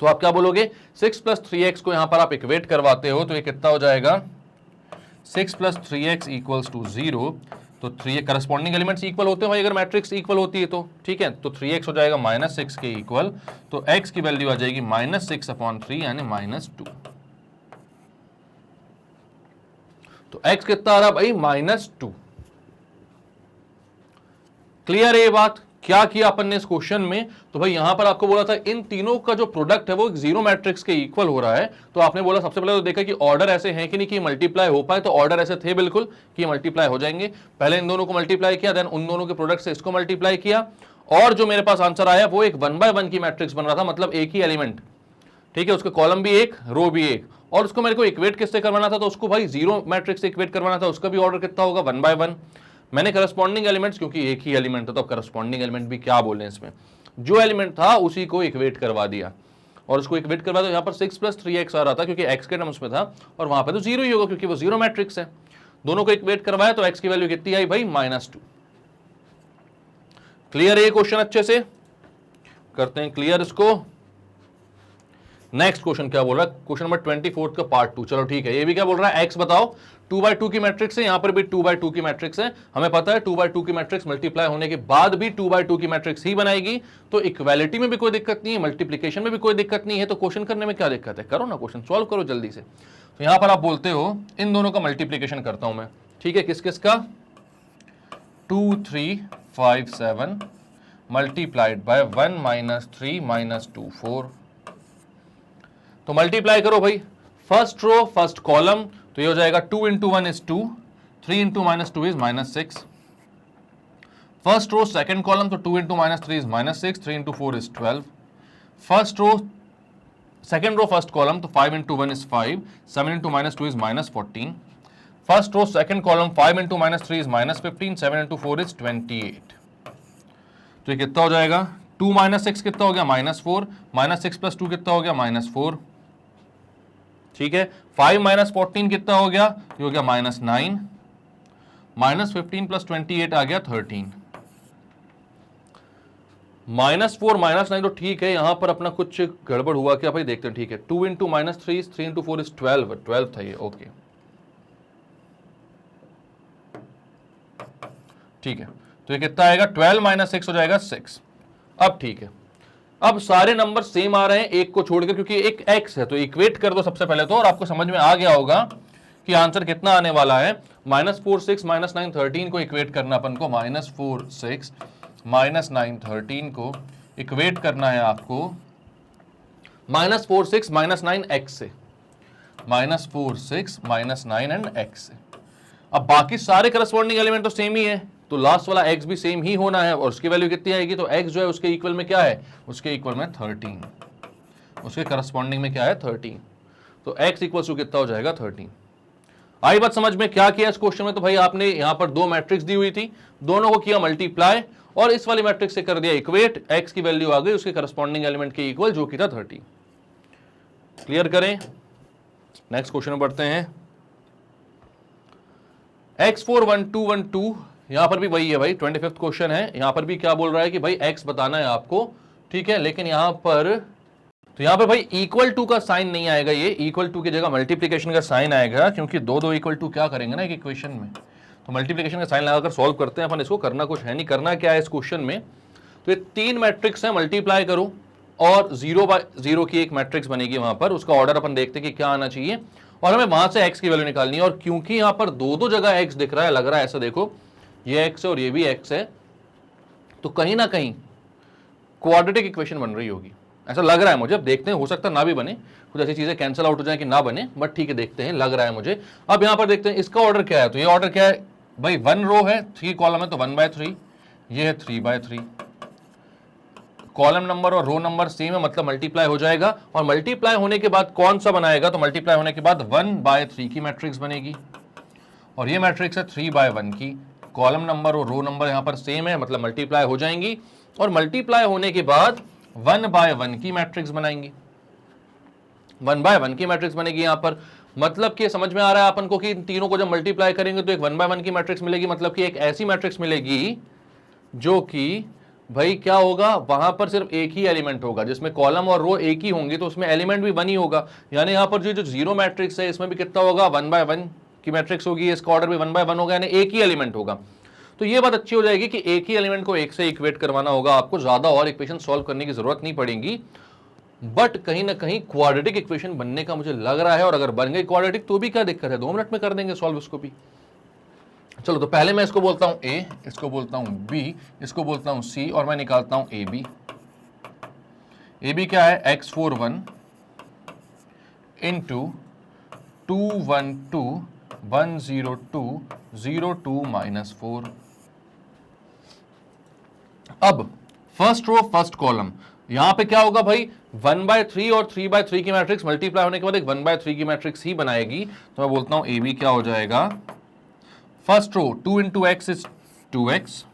A: तो आप क्या बोलोगे 6 plus 3x को यहां पर आप इक्वेट करवाते हो, तो ये कितना हो जाएगा 6 plus 3x equals to 0। तो 3 करस्पॉन्डिंग एलिमेंट्स इक्वल होते हैं भाई, अगर मैट्रिक्स इक्वल होती है तो, ठीक है। तो 3x हो जाएगा -6 के इक्वल, तो x की वैल्यू आ जाएगी -6/3 यानी -2। तो x कितना आ रहा भाई -2। क्लियर है ये बात, क्या किया अपन ने इस क्वेश्चन में, तो भाई यहां पर आपको बोला था इन तीनों का जो प्रोडक्ट है वो जीरो मैट्रिक्स के इक्वल हो रहा है। तो आपने बोला सबसे पहले तो देखा कि ऑर्डर ऐसे हैं कि नहीं कि मल्टीप्लाई हो पाए, तो ऑर्डर ऐसे थे बिल्कुल कि मल्टीप्लाई हो जाएंगे। पहले इन दोनों को मल्टीप्लाई किया, देन उन दोनों के प्रोडक्ट से इसको मल्टीप्लाई किया, और जो मेरे पास आंसर आया वो एक 1/1 की मैट्रिक्स बन रहा था, मतलब एक ही एलिमेंट, ठीक है, उसका कॉलम भी एक रो भी एक, और उसको मेरे को इक्वेट किससे करवाना था, तो उसको भाई जीरो मैट्रिक्स से इक्वेट करवाना था, उसका भी ऑर्डर कितना होगा 1/1। मैंने करस्पॉन्डिंग एलिमेंट्स, क्योंकि एक ही एलिमेंट था तो करस्पॉन्डिंग एलिमेंट भी क्या बोले इसमें, जो एलिमेंट था उसी को इक्वेट करवा दिया, और उसको इक्वेट करवा दो। यहाँ पर 6 plus 3x आ रहा था क्योंकि x के टर्म्स में था, और वहां पे तो जीरो ही होगा क्योंकि वो जीरो मैट्रिक्स है। दोनों को इक्वेट करवाया तो x की वैल्यू कितनी आई भाई -2। क्लियर है ये क्वेश्चन, अच्छे से करते हैं क्लियर इसको। नेक्स्ट क्वेश्चन क्या बोल रहा है, क्वेश्चन नंबर 24 का पार्ट 2। चलो ठीक है, ये भी क्या बोल रहा है, x बताओ 2/2 की मैट्रिक्स है, यहां पर भी 2/2 की मैट्रिक्स है। हमें पता है 2/2 की मैट्रिक्स मल्टीप्लाई होने के बाद भी 2/2 की मैट्रिक्स ही बनाएगी, तो इक्वालिटी में भी कोई दिक्कत नहीं है, मल्टीप्लिकेशन में भी कोई दिक्कत नहीं है, तो क्वेश्चन करने में क्या दिक्कत है, करो ना क्वेश्चन सॉल्व करो जल्दी से। तो यहां पर आप बोलते हो इन दोनों का मल्टीप्लीकेशन करता हूं मैं, ठीक है, किस किस का, 2 3 5 7 मल्टीप्लाइड बाय 1 माइनस 3 माइनस 2 4। तो मल्टीप्लाई करो भाई, फर्स्ट रो फर्स्ट कॉलम, तो ये हो जाएगा 2 into 1 is 2, 3 into minus 2 is minus 6। First row second column, तो 2 into minus 3 is minus 6, 3 into 4 is 12। First row second row first column, तो 5 into 1 is 5, 7 into minus 2 is minus 14। First row second column, 5 into minus 3 is minus 15, 7 into 4 is 28। तो ये कितना हो जाएगा, 2 minus 6 कितना हो गया, माइनस 4, माइनस 6 प्लस 2 कितना हो गया, माइनस 4, ठीक है। 5 माइनस 14 कितना हो गया, ये हो गया माइनस 9, माइनस 15 प्लस 28 आ गया 13। माइनस 4 माइनस 9 तो ठीक है, यहां पर अपना कुछ गड़बड़ हुआ क्या भाई, देखते हैं, ठीक है। 2 इंटू माइनस 3, 3 इंटू 4 इज 12, 12 था ये, ओके, ठीक है। तो ये कितना आएगा, 12 माइनस 6 हो जाएगा 6। अब ठीक है, अब सारे नंबर सेम आ रहे हैं एक को छोड़कर, क्योंकि एक x है, तो इक्वेट कर दो सबसे पहले तो, और आपको समझ में आ गया होगा कि आंसर कितना आने वाला है। माइनस 4 6 माइनस 9 13 को इक्वेट करना अपन को, माइनस 4 6 माइनस 9 13 को इक्वेट करना है आपको माइनस 4 6 माइनस 9 x से, माइनस 4 6 माइनस 9 एंड x से। अब बाकी सारे करस्पॉन्डिंग एलिमेंट तो सेम ही है, तो लास्ट वाला x भी सेम ही होना है, और उसकी वैल्यू कितनी आएगी, तो x जो है उसके इक्वल में क्या है, उसके इक्वल में 13, उसके करस्पॉन्डिंग में क्या है 13, तो x इक्वल टू कितना हो जाएगा 13। आई बात समझ में, क्या किया इस क्वेश्चन में, तो भाई आपने यहां पर दो मैट्रिक्स दी हुई थी, दोनों को किया मल्टीप्लाई, और इस वाली मैट्रिक्स से कर दिया इक्वेट, x की वैल्यू आ गई उसके करस्पॉन्डिंग एलिमेंट के इक्वल, जो कि था 30। क्लियर करें, नेक्स्ट क्वेश्चन में बढ़ते हैं। x4 1 2 1 2, यहां पर भी वही है भाई, 25th क्वेश्चन है, यहां पर भी क्या बोल रहा है कि भाई x बताना है आपको, ठीक है, लेकिन यहां पर, तो यहां पर भाई इक्वल टू का साइन नहीं आएगा, ये इक्वल टू की जगह मल्टीप्लीकेशन का साइन आएगा, क्योंकि दो दो इक्वल टू क्या करेंगे ना एक इक्वेशन में, तो मल्टीप्लीकेशन का साइन लगाकर सॉल्व करते हैं अपन इसको, करना कुछ है नहीं, करना क्या है इस क्वेश्चन में, तो ये तीन मैट्रिक्स है, मल्टीप्लाई करो, और 0 बाय 0 की एक मैट्रिक्स बनेगी वहां पर, उसका ऑर्डर अपन देखते हैं कि क्या आना चाहिए, और हमें वहां से x की वैल्यू निकालनी है। और क्योंकि यहां पर दो दो जगह x दिख रहा है, लग रहा है ऐसा, देखो ये x है और ये भी x है, तो कहीं ना कहीं क्वाड्रेटिक इक्वेशन बन रही होगी, ऐसा लग रहा है मुझे। अब देखते हैं, हो सकता है ना भी बने, कुछ ऐसी चीजें कैंसिल आउट हो जाए कि ना बने, बट ठीक है देखते हैं, लग रहा है मुझे। अब यहां पर देखते हैं इसका ऑर्डर क्या है, तो ये ऑर्डर क्या है भाई, 1 रो है 3 कॉलम है, तो 1/3, ये है 3/3, कॉलम नंबर और रो नंबर सेम है, मतलब मल्टीप्लाई हो जाएगा, और मल्टीप्लाई होने के बाद कौन सा बनाएगा, तो मल्टीप्लाई होने के बाद 1/3 की मैट्रिक्स बनेगी, और ये मैट्रिक्स है 3/1 की, कॉलम नंबर और रो नंबर यहां पर सेम है, मतलब मल्टीप्लाई हो जाएंगी, और मल्टीप्लाई होने के बाद 1/1 की मैट्रिक्स बनाएंगी, 1/1 की मैट्रिक्स बनेगी यहां पर, मतलब कि समझ में आ रहा है अपन को कि इन तीनों को जब मल्टीप्लाई करेंगे तो एक 1/1 की मैट्रिक्स मिलेगी, मतलब कि एक ऐसी मैट्रिक्स मिलेगी जो कि भाई क्या होगा, वहां पर सिर्फ एक ही एलिमेंट होगा, जिसमें कॉलम और रो एक ही होंगे, तो उसमें एलिमेंट भी 1 ही होगा, यानी यहां पर जो जीरो मैट्रिक्स है इसमें भी कितना होगा, 1/1 की मैट्रिक्स होगी, इसका ऑर्डर भी 1/1 होगा, यानी एक ही एलिमेंट होगा। तो ये बात अच्छी हो जाएगी कि एक ही एलिमेंट को एक से इक्वेट करवाना होगा आपको, ज्यादा और इक्वेशन सॉल्व करने की जरूरत नहीं पड़ेगी, बट कहीं ना कहीं क्वाड्रेटिक इक्वेशन बनने का मुझे लग रहा है, और अगर बन गई क्वाड्रेटिक तो भी क्या दिक्कत है, 2 मिनट में कर देंगे सॉल्व उसको भी। चलो तो पहले मैं इसको बोलता हूं a, इसको बोलता हूं b, इसको बोलता हूं c, और मैं निकालता हूं ab। ab क्या है, x41 इंटू 212 102 02 -4। अब फर्स्ट रो फर्स्ट कॉलम, यहां पे क्या होगा भाई, 1/3 और 3/3 की मैट्रिक्स मल्टीप्लाई होने के बाद एक 1/3 की मैट्रिक्स ही बनाएगी, तो मैं बोलता हूं AB क्या हो जाएगा, first row 2 into x is 2x,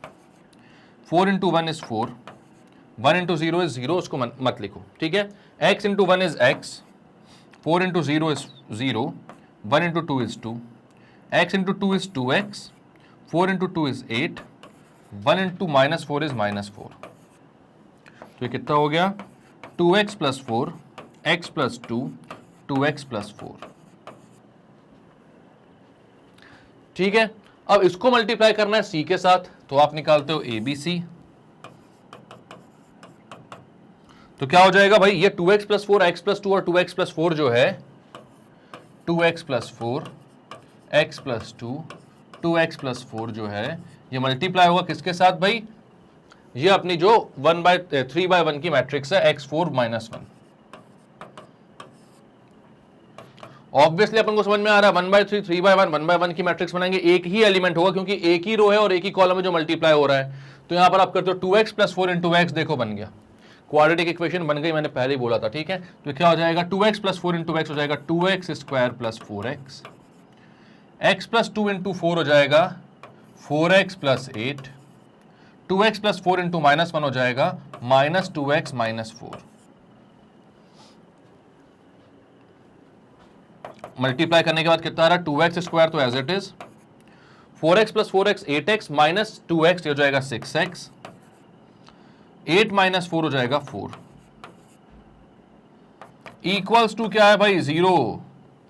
A: 4 into 1 is 4, 1 into 0 is 0, उसको मत लिखो, ठीक है, x into 1 is x, 4 into 0 is 0, 1 into 2 is 2, x into 2 is 2x, 4 into 2 is 8, 1 into -4 is -4, तो ये कितना हो गया, 2x plus 4, x plus 2, 2x plus 4, ठीक है। अब इसको मल्टीप्लाई करना है c के साथ, तो आप निकालते हो ABC, तो क्या हो जाएगा भाई, ये 2x प्लस 4, x प्लस 2 और 2x प्लस 4 जो है 2x plus 4 x plus 2 2x plus 4 जो है ये मल्टीप्लाई होगा किसके साथ भाई, ये अपनी जो 3/1 की मैट्रिक्स है x4 माइनस 1। ऑब्वियसली अपन को समझ में आ रहा है 1/3 3/1 1/1 की मैट्रिक्स बनाएंगे, एक ही एलिमेंट होगा क्योंकि एक ही रो है और एक ही कॉलम है जो मल्टीप्लाई हो रहा है। तो यहां पर आप करते हो 2x प्लस 4 इंटू एक्स, देखो बन गया, क्वाड्रेटिक इक्वेशन बन गई, मैंने पहले ही बोला था, ठीक है। तो क्या हो जाएगा 2x प्लस 4 इंटू एक्स हो जाएगा 2x square plus 4x, x plus 2 into 4 हो जाएगा 4x plus 8, 2x plus 4 into minus 1 हो जाएगा माइनस 2x माइनस 4। मल्टीप्लाई करने के बाद कितना आ रहा है 2x स्क्वायर तो as it is, 4x plus 4x 8x minus 2x हो जाएगा 6x, 8 माइनस 4 हो जाएगा 4, इक्वल्स टू क्या है भाई 0,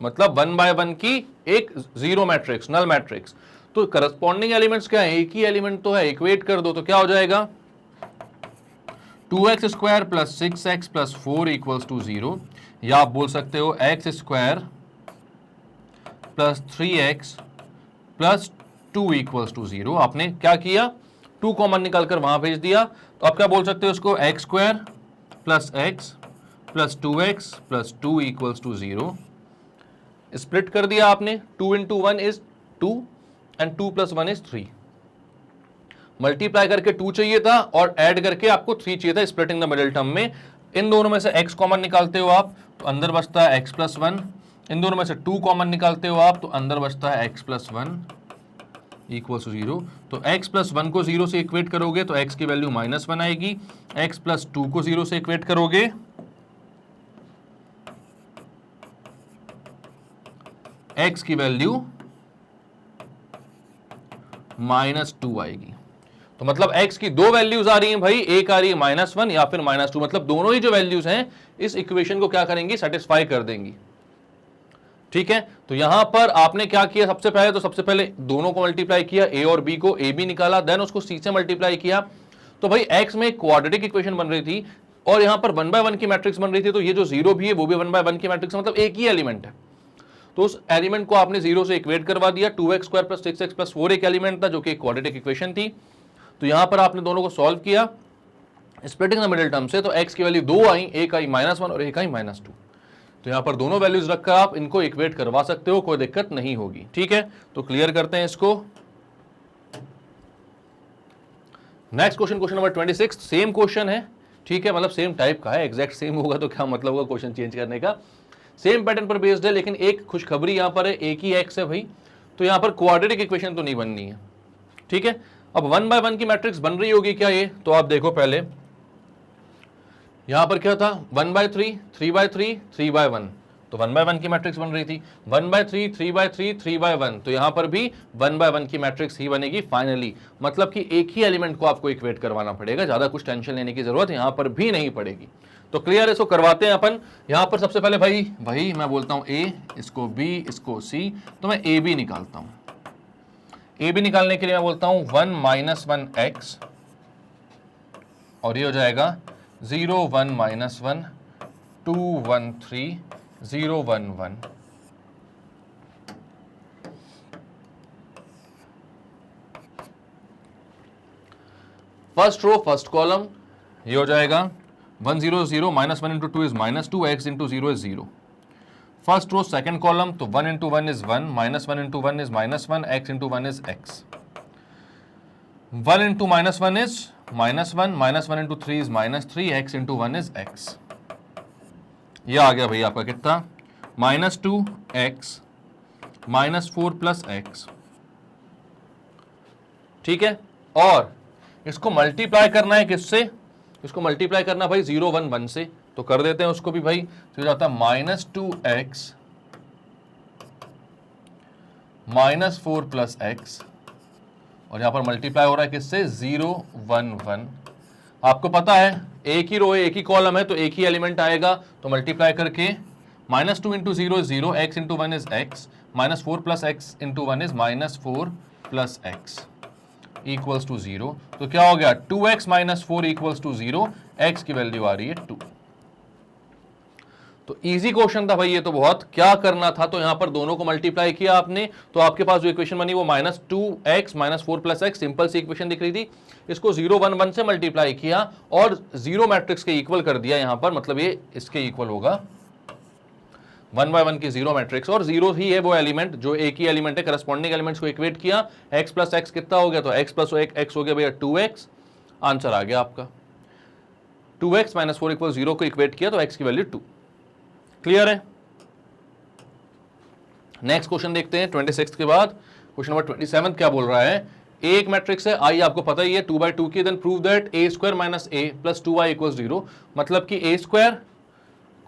A: मतलब 1/1 की एक जीरो मैट्रिक्स, नल मैट्रिक्स। तो करस्पॉन्डिंग एलिमेंट्स क्या है, एक ही एलिमेंट तो है, इक्वेट कर दो तो क्या हो जाएगा 2x square plus 6x plus 4 equals to 0, या आप बोल सकते हो x square plus 3x plus 2 equals to 0। आपने क्या किया 2 कॉमन निकालकर वहां भेज दिया, तो आप क्या बोल सकते हो उसको x square plus x plus 2x plus 2 equals to 0। Split कर दिया आपने, 2 into 1 is 2 and 2 plus 1 is 3। Multiply करके 2 चाहिए था और ऐड करके आपको 3 चाहिए था, स्प्लिटिंग द मिडिल टर्म में। इन दोनों में से x कॉमन निकालते हो आप तो अंदर बचता है x प्लस 1, इन दोनों में से 2 कॉमन निकालते हो आप तो अंदर बचता है x प्लस 1 इक्वल्स टू 0। तो x प्लस 1 को 0 से इक्वेट करोगे तो x की वैल्यू माइनस 1 आएगी, x प्लस 2 को 0 से इक्वेट करोगे x की वैल्यू माइनस 2 आएगी। तो मतलब x की दो वैल्यूज आ रही हैं भाई, एक आ रही है -1 या फिर -2, मतलब दोनों ही जो वैल्यूज हैं इस इक्वेशन को क्या करेंगी, सेटिस्फाई कर देंगी, ठीक है। तो यहां पर आपने क्या किया, सबसे पहले दोनों को मल्टीप्लाई किया, a और b को, a b निकाला, देन उसको c से मल्टीप्लाई किया। तो भाई x में क्वाड्रेटिक इक्वेशन बन रही थी और यहां पर 1/1 की मैट्रिक्स बन रही थी, तो ये जो 0 भी है वो भी 1/1 की मैट्रिक्स, मतलब एक ही एलिमेंट है। तो उस एलिमेंट को आपने 0 से इक्वेट करवा दिया। 2x square plus 6x plus 4 एक एलिमेंट था जो कि क्वाड्रेटिक इक्वेशन थी। तो यहां पर आपने दोनों को सॉल्व किया स्प्लिटिंग द मिडिल टर्म से, तो x की वैल्यू 2 आई, एक आई -1 और एक आई -2। तो यहां पर दोनों वैल्यूज रखकर आप इनको इक्वेट करवा सकते हो, कोई दिक्कत नहीं होगी, ठीक है। तो क्लियर करते हैं इसको। Next question, question number 26, same question है, ठीक है, मतलब सेम टाइप का है, एग्जैक्ट सेम होगा तो क्या मतलब होगा क्वेश्चन चेंज करने का, सेम पैटर्न पर बेस्ड है, लेकिन एक खुशखबरी यहां पर है, एक ही x है भाई, तो यहां पर क्वाड्रेटिक इक्वेशन तो नहीं बननी है, ठीक है। अब 1/1 की मैट्रिक्स बन रही होगी क्या ये, तो आप देखो पहले यहां पर क्या था 1/3 3/3 3/1, तो 1/1 की मैट्रिक्स बन रही थी, 1/3 3/3 3/1, तो यहां पर भी 1/1 की मैट्रिक्स ही बनेगी फाइनली। मतलब कि एक ही एलिमेंट को आपको इक्वेट करवाना पड़ेगा, ज्यादा कुछ टेंशन लेने की जरूरत यहां पर भी नहीं पड़ेगी। तो क्लियर है, इसको करवाते हैं अपन। यहां पर सबसे पहले भाई मैं बोलता हूं a, इसको b, इसको c, तो मैं a b निकालता हूं। a b निकालने के लिए मैं बोलता हूं 1 - 1x और ये हो जाएगा 0 1 -1 2 1 3 0 1 1। फर्स्ट रो फर्स्ट कॉलम ये हो जाएगा 1 0 0 -1 into 2 is -2, x into 0 is 0। First row second column, तो 1 into 1 is 1, -1 into 1 is -1, x into 1 is x। 1 into -1 is -1, -1 into 3 is -3, x into 1 is x। ये आ गया भाई आपका कितना -2x -4 प्लस x, ठीक है। और इसको मल्टीप्लाई करना है किससे, इसको मल्टीप्लाई करना भाई 0 1 1 से, तो कर देते हैं उसको भी भाई। तो जाता है -2x -4 प्लस x, और यहां पर मल्टीप्लाई हो रहा है किससे 0 1 1। आपको पता है एक ही रो है, एक ही कॉलम है, तो एक ही एलिमेंट आएगा, तो मल्टीप्लाई करके -2 into 0 is 0, x into 1 is x, -4 plus x into 1 is -4 plus x equals to 0। तो क्या हो गया 2x -4 इक्वल्स टू 0, x की वैल्यू आ रही है 2। तो तो इजी क्वेश्चन था भाई ये तो बहुत। क्या करना था, तो यहां पर दोनों को मल्टीप्लाई किया आपने, तो आपके पास जो इक्वेशन बनी वो -2x - 4 + x, सिंपल सी इक्वेशन दिख रही थी। इसको 0 1 1 से मल्टीप्लाई किया और जीरो मैट्रिक्स के इक्वल कर दिया यहां पर, मतलब ये इसके इक्वल होगा 1 by 1 की जीरो मैट्रिक्स, और जीरो ही है वो एलिमेंट जो एक ही एलिमेंट है, करस्पॉन्डिंग एलिमेंट्स को इक्वेट किया, x + x कितना हो गया, तो x + x हो गया भैया 2x, आंसर आ गया आपका 2x - 4 = 0 को इक्वेट किया तो x की वैल्यू 2। क्लियर है। नेक्स्ट क्वेश्चन देखते हैं 26 के बाद। क्वेश्चन नंबर 27 क्या बोल रहा है, एक मैट्रिक्स है आई, आपको पता ही है 2 by 2 की, then prove that a² - a + 2y = 0, मतलब कि a²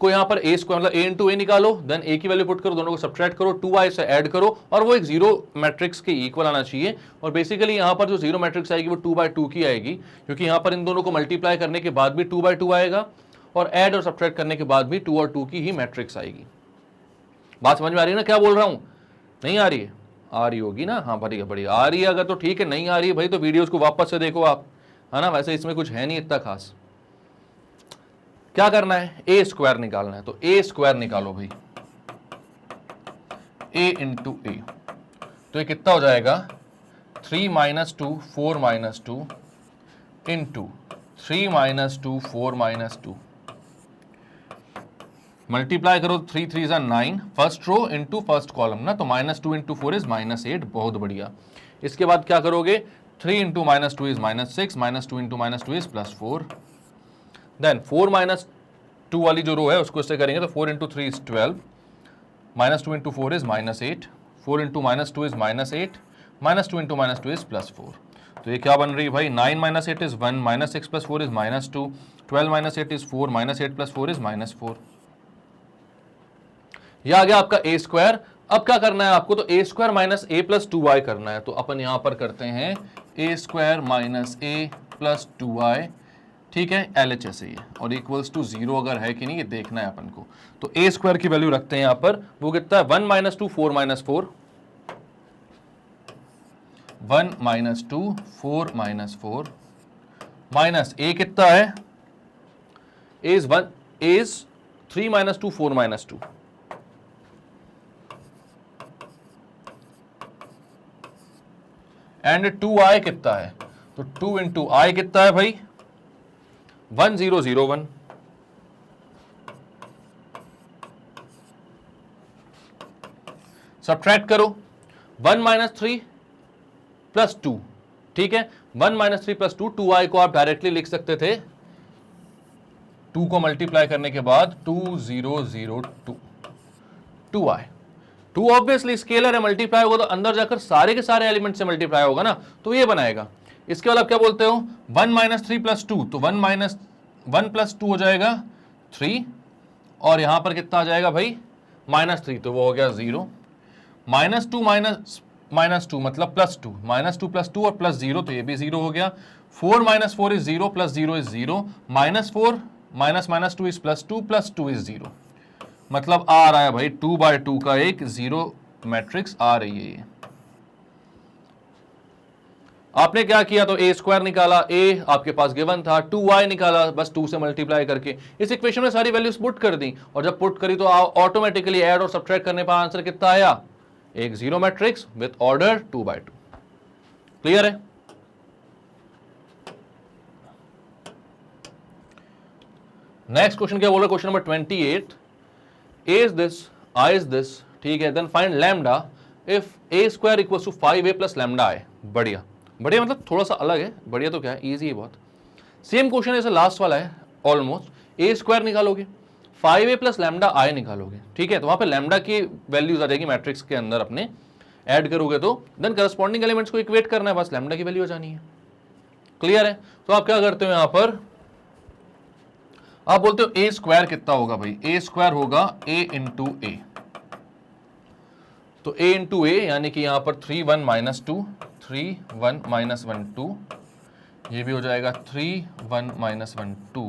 A: को यहां पर a² मतलब a × a निकालो, देन a की वैल्यू पुट करो, दोनों को सब्ट्रैक्ट करो, 2y से ऐड करो और वो एक जीरो मैट्रिक्स के इक्वल आना चाहिए। और बेसिकली यहां पर जो जीरो मैट्रिक्स आएगी वो 2 by 2 की आएगी, क्योंकि यहां पर इन दोनों को मल्टीप्लाई करने के बाद भी 2 by 2 आएगा और ऐड और सब्ट्रैक्ट करने के बाद भी 2 और 2 की ही मैट्रिक्स आएगी। बात समझ में आ रही है ना क्या बोल रहा हूं? नहीं आ रही है? आ रही होगी ना, हाँ बढ़िया बढ़िया आ रही है। अगर तो ठीक है, नहीं आ रही है भाई तो वीडियोस को वापस से देखो आप, है ना। वैसे इसमें कुछ है नहीं इतना खास। क्या करना है, a² निकालना है, तो a² निकालो भाई, a × a, तो ये कितना हो जाएगा 3 - 2 4 - 2 इंटू 3 - 2 4 - 2, मल्टीप्लाई करो 3 3 = 9, first row into first column ना, तो -2 × 4 = -8, बहुत बढ़िया। इसके बाद क्या करोगे, 3 × -2 = -6, -2 × -2 = +4, देन 4 - 2 वाली जो रो है उसको इससे करेंगे तो 4 × 3 = 12, -2 × 4 = -8, 4 × -2 = -8, -2 × -2 = +4। तो ये क्या बन रही है भाई, 9 - 8 = 1, -6 + 4 = -2, 12 - 8 = 4, -8 + 4 = -4। यह आ गया आपका a²। अब क्या करना है आपको, तो a² - a + 2y करना है, तो अपन यहां पर करते हैं a² - a + 2y, ठीक है, LHS है ये, और इक्वल्स टू 0 अगर है कि नहीं ये देखना है अपन को। तो a² की वैल्यू रखते हैं यहां पर, वो कितना है 1 - 2 4 - 4, 1 - 2 4 - 4 माइनस a कितना है, a is 3 - 2 4 - 2, एंड 2i कितना है, तो 2 × i कितना है भाई 1001, सब्ट्रैक्ट करो 1 - 3 + 2, ठीक है, 1 - 3 + 2, 2i को आप डायरेक्टली लिख सकते थे 2 को मल्टीप्लाई करने के बाद 2002, 2i, 2 ऑब्वियसली स्केलर है, मल्टीप्लाई होगा तो अंदर जाकर सारे के सारे एलिमेंट से मल्टीप्लाई होगा ना, तो ये बनाएगा। इसके बाद आप क्या बोलते हो 1 - 3 + 2, तो 1 + 2 हो जाएगा 3, और यहां पर कितना आ जाएगा भाई -3, तो वो हो गया 0, -2 -2 मतलब +2, -2 + 2 और +0, तो ये भी 0 हो गया, 4 - 4 = 0, +0 = 0, -4 -2 = +2, +2 = 0, मतलब आ रहा है भाई 2 by 2 का एक जीरो मैट्रिक्स आ रही है ये। आपने क्या किया, तो a² निकाला, a आपके पास गिवन था, 2y निकाला बस 2 से मल्टीप्लाई करके, इस इक्वेशन में सारी वैल्यूज पुट कर दी, और जब पुट करी तो ऑटोमेटिकली ऐड और सब्ट्रैक्ट करने पर आंसर कितना आया, एक zero matrix with order 2 by 2। Clear है। नेक्स्ट क्वेश्चन क्या बोल रहा है, question number 28, a is this, I is this, ठीक है, then find lambda if a² = 5a + λi। बढ़िया बढ़िया, मतलब थोड़ा सा अलग है, बढ़िया तो क्या है, इजी है बहुत। सेम क्वेश्चन जैसे लास्ट वाला है ऑलमोस्ट, a² निकालोगे, 5a + λi निकालोगे, ठीक है, तो वहां पे लैम्डा की वैल्यूज आ जाएगी मैट्रिक्स के अंदर, अपने ऐड करोगे तो देन करस्पॉन्डिंग एलिमेंट्स को इक्वेट करना है, बस लैम्डा की वैल्यू आ जानी है। क्लियर है। तो आप क्या करते हो यहां पर, आप बोलते हो a² कितना होगा भाई, a² होगा a × a, तो a × a यानी कि यहां पर 3 1 - 2, 3 1 - 1 2, ये भी हो जाएगा 3 1 - 1 2,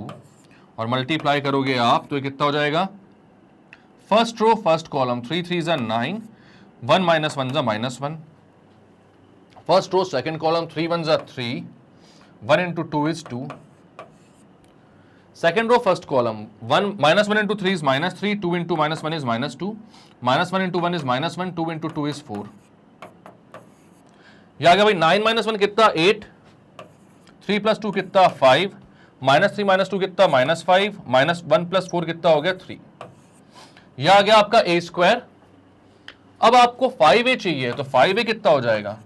A: और मल्टीप्लाई करोगे आप तो ये कितना हो जाएगा, first row first column 3 3 = 9, 1 - 1 = -1, first row second column 3 1 = 3, 1 × 2 = 2, second row first column, one minus one into three is minus three, two into minus one is minus two, minus one into one is minus one, two into two is four. यह आ गया भाई 9 minus one कितना 8, 3 plus two कितना 5, minus three minus two कितना minus 5, minus one plus four कितना हो गया 3। यह आ गया आपका ए स्क्वायर। अब आपको 5a चाहिए तो 5a कितना हो जाएगा,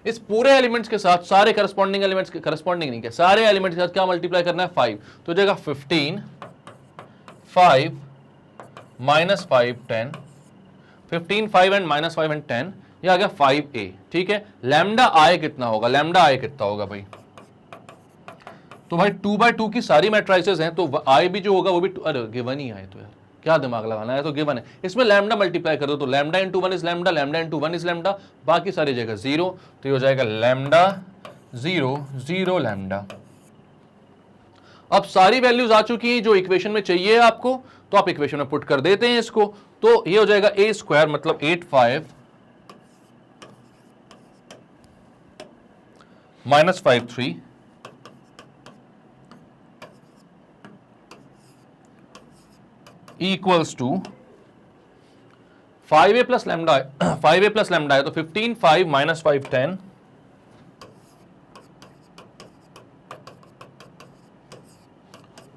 A: इस पूरे एलिमेंट्स के साथ सारे करस्पॉन्डिंग एलिमेंट्स के, करस्पॉन्डिंग नहीं क्या, सारे एलिमेंट्स के साथ क्या मल्टीप्लाई करना है 5, तो हो जाएगा 15, 5 माइनस 5 10, 15 5 एंड माइनस 5 एंड 10, ये आ गया 5a। ठीक है, लैम्डा आई कितना होगा, लैम्डा आई कितना होगा भाई, तो भाई 2/2 की सारी मैट्रिसेस हैं तो आई भी जो होगा वो भी अरे गिवन ही आए, तो यार क्या दिमाग लगाना है, तो गिवन है, इसमें लैम्डा मल्टीप्लाई कर दो तो lambda into one is lambda, lambda into one is lambda, बाकी सारी जगह जीरो, तो ये हो जाएगा लैम्डा 0 0 लैम्डा। अब सारी वैल्यूज आ चुकी हैं जो इक्वेशन में चाहिए आपको, तो आप इक्वेशन में पुट कर देते हैं इसको, तो ये हो जाएगा ए स्क्वायर मतलब 8 5 minus 5 3 equals two 5a plus lambda, 5a plus lambda है तो 15 5 माइनस 5 10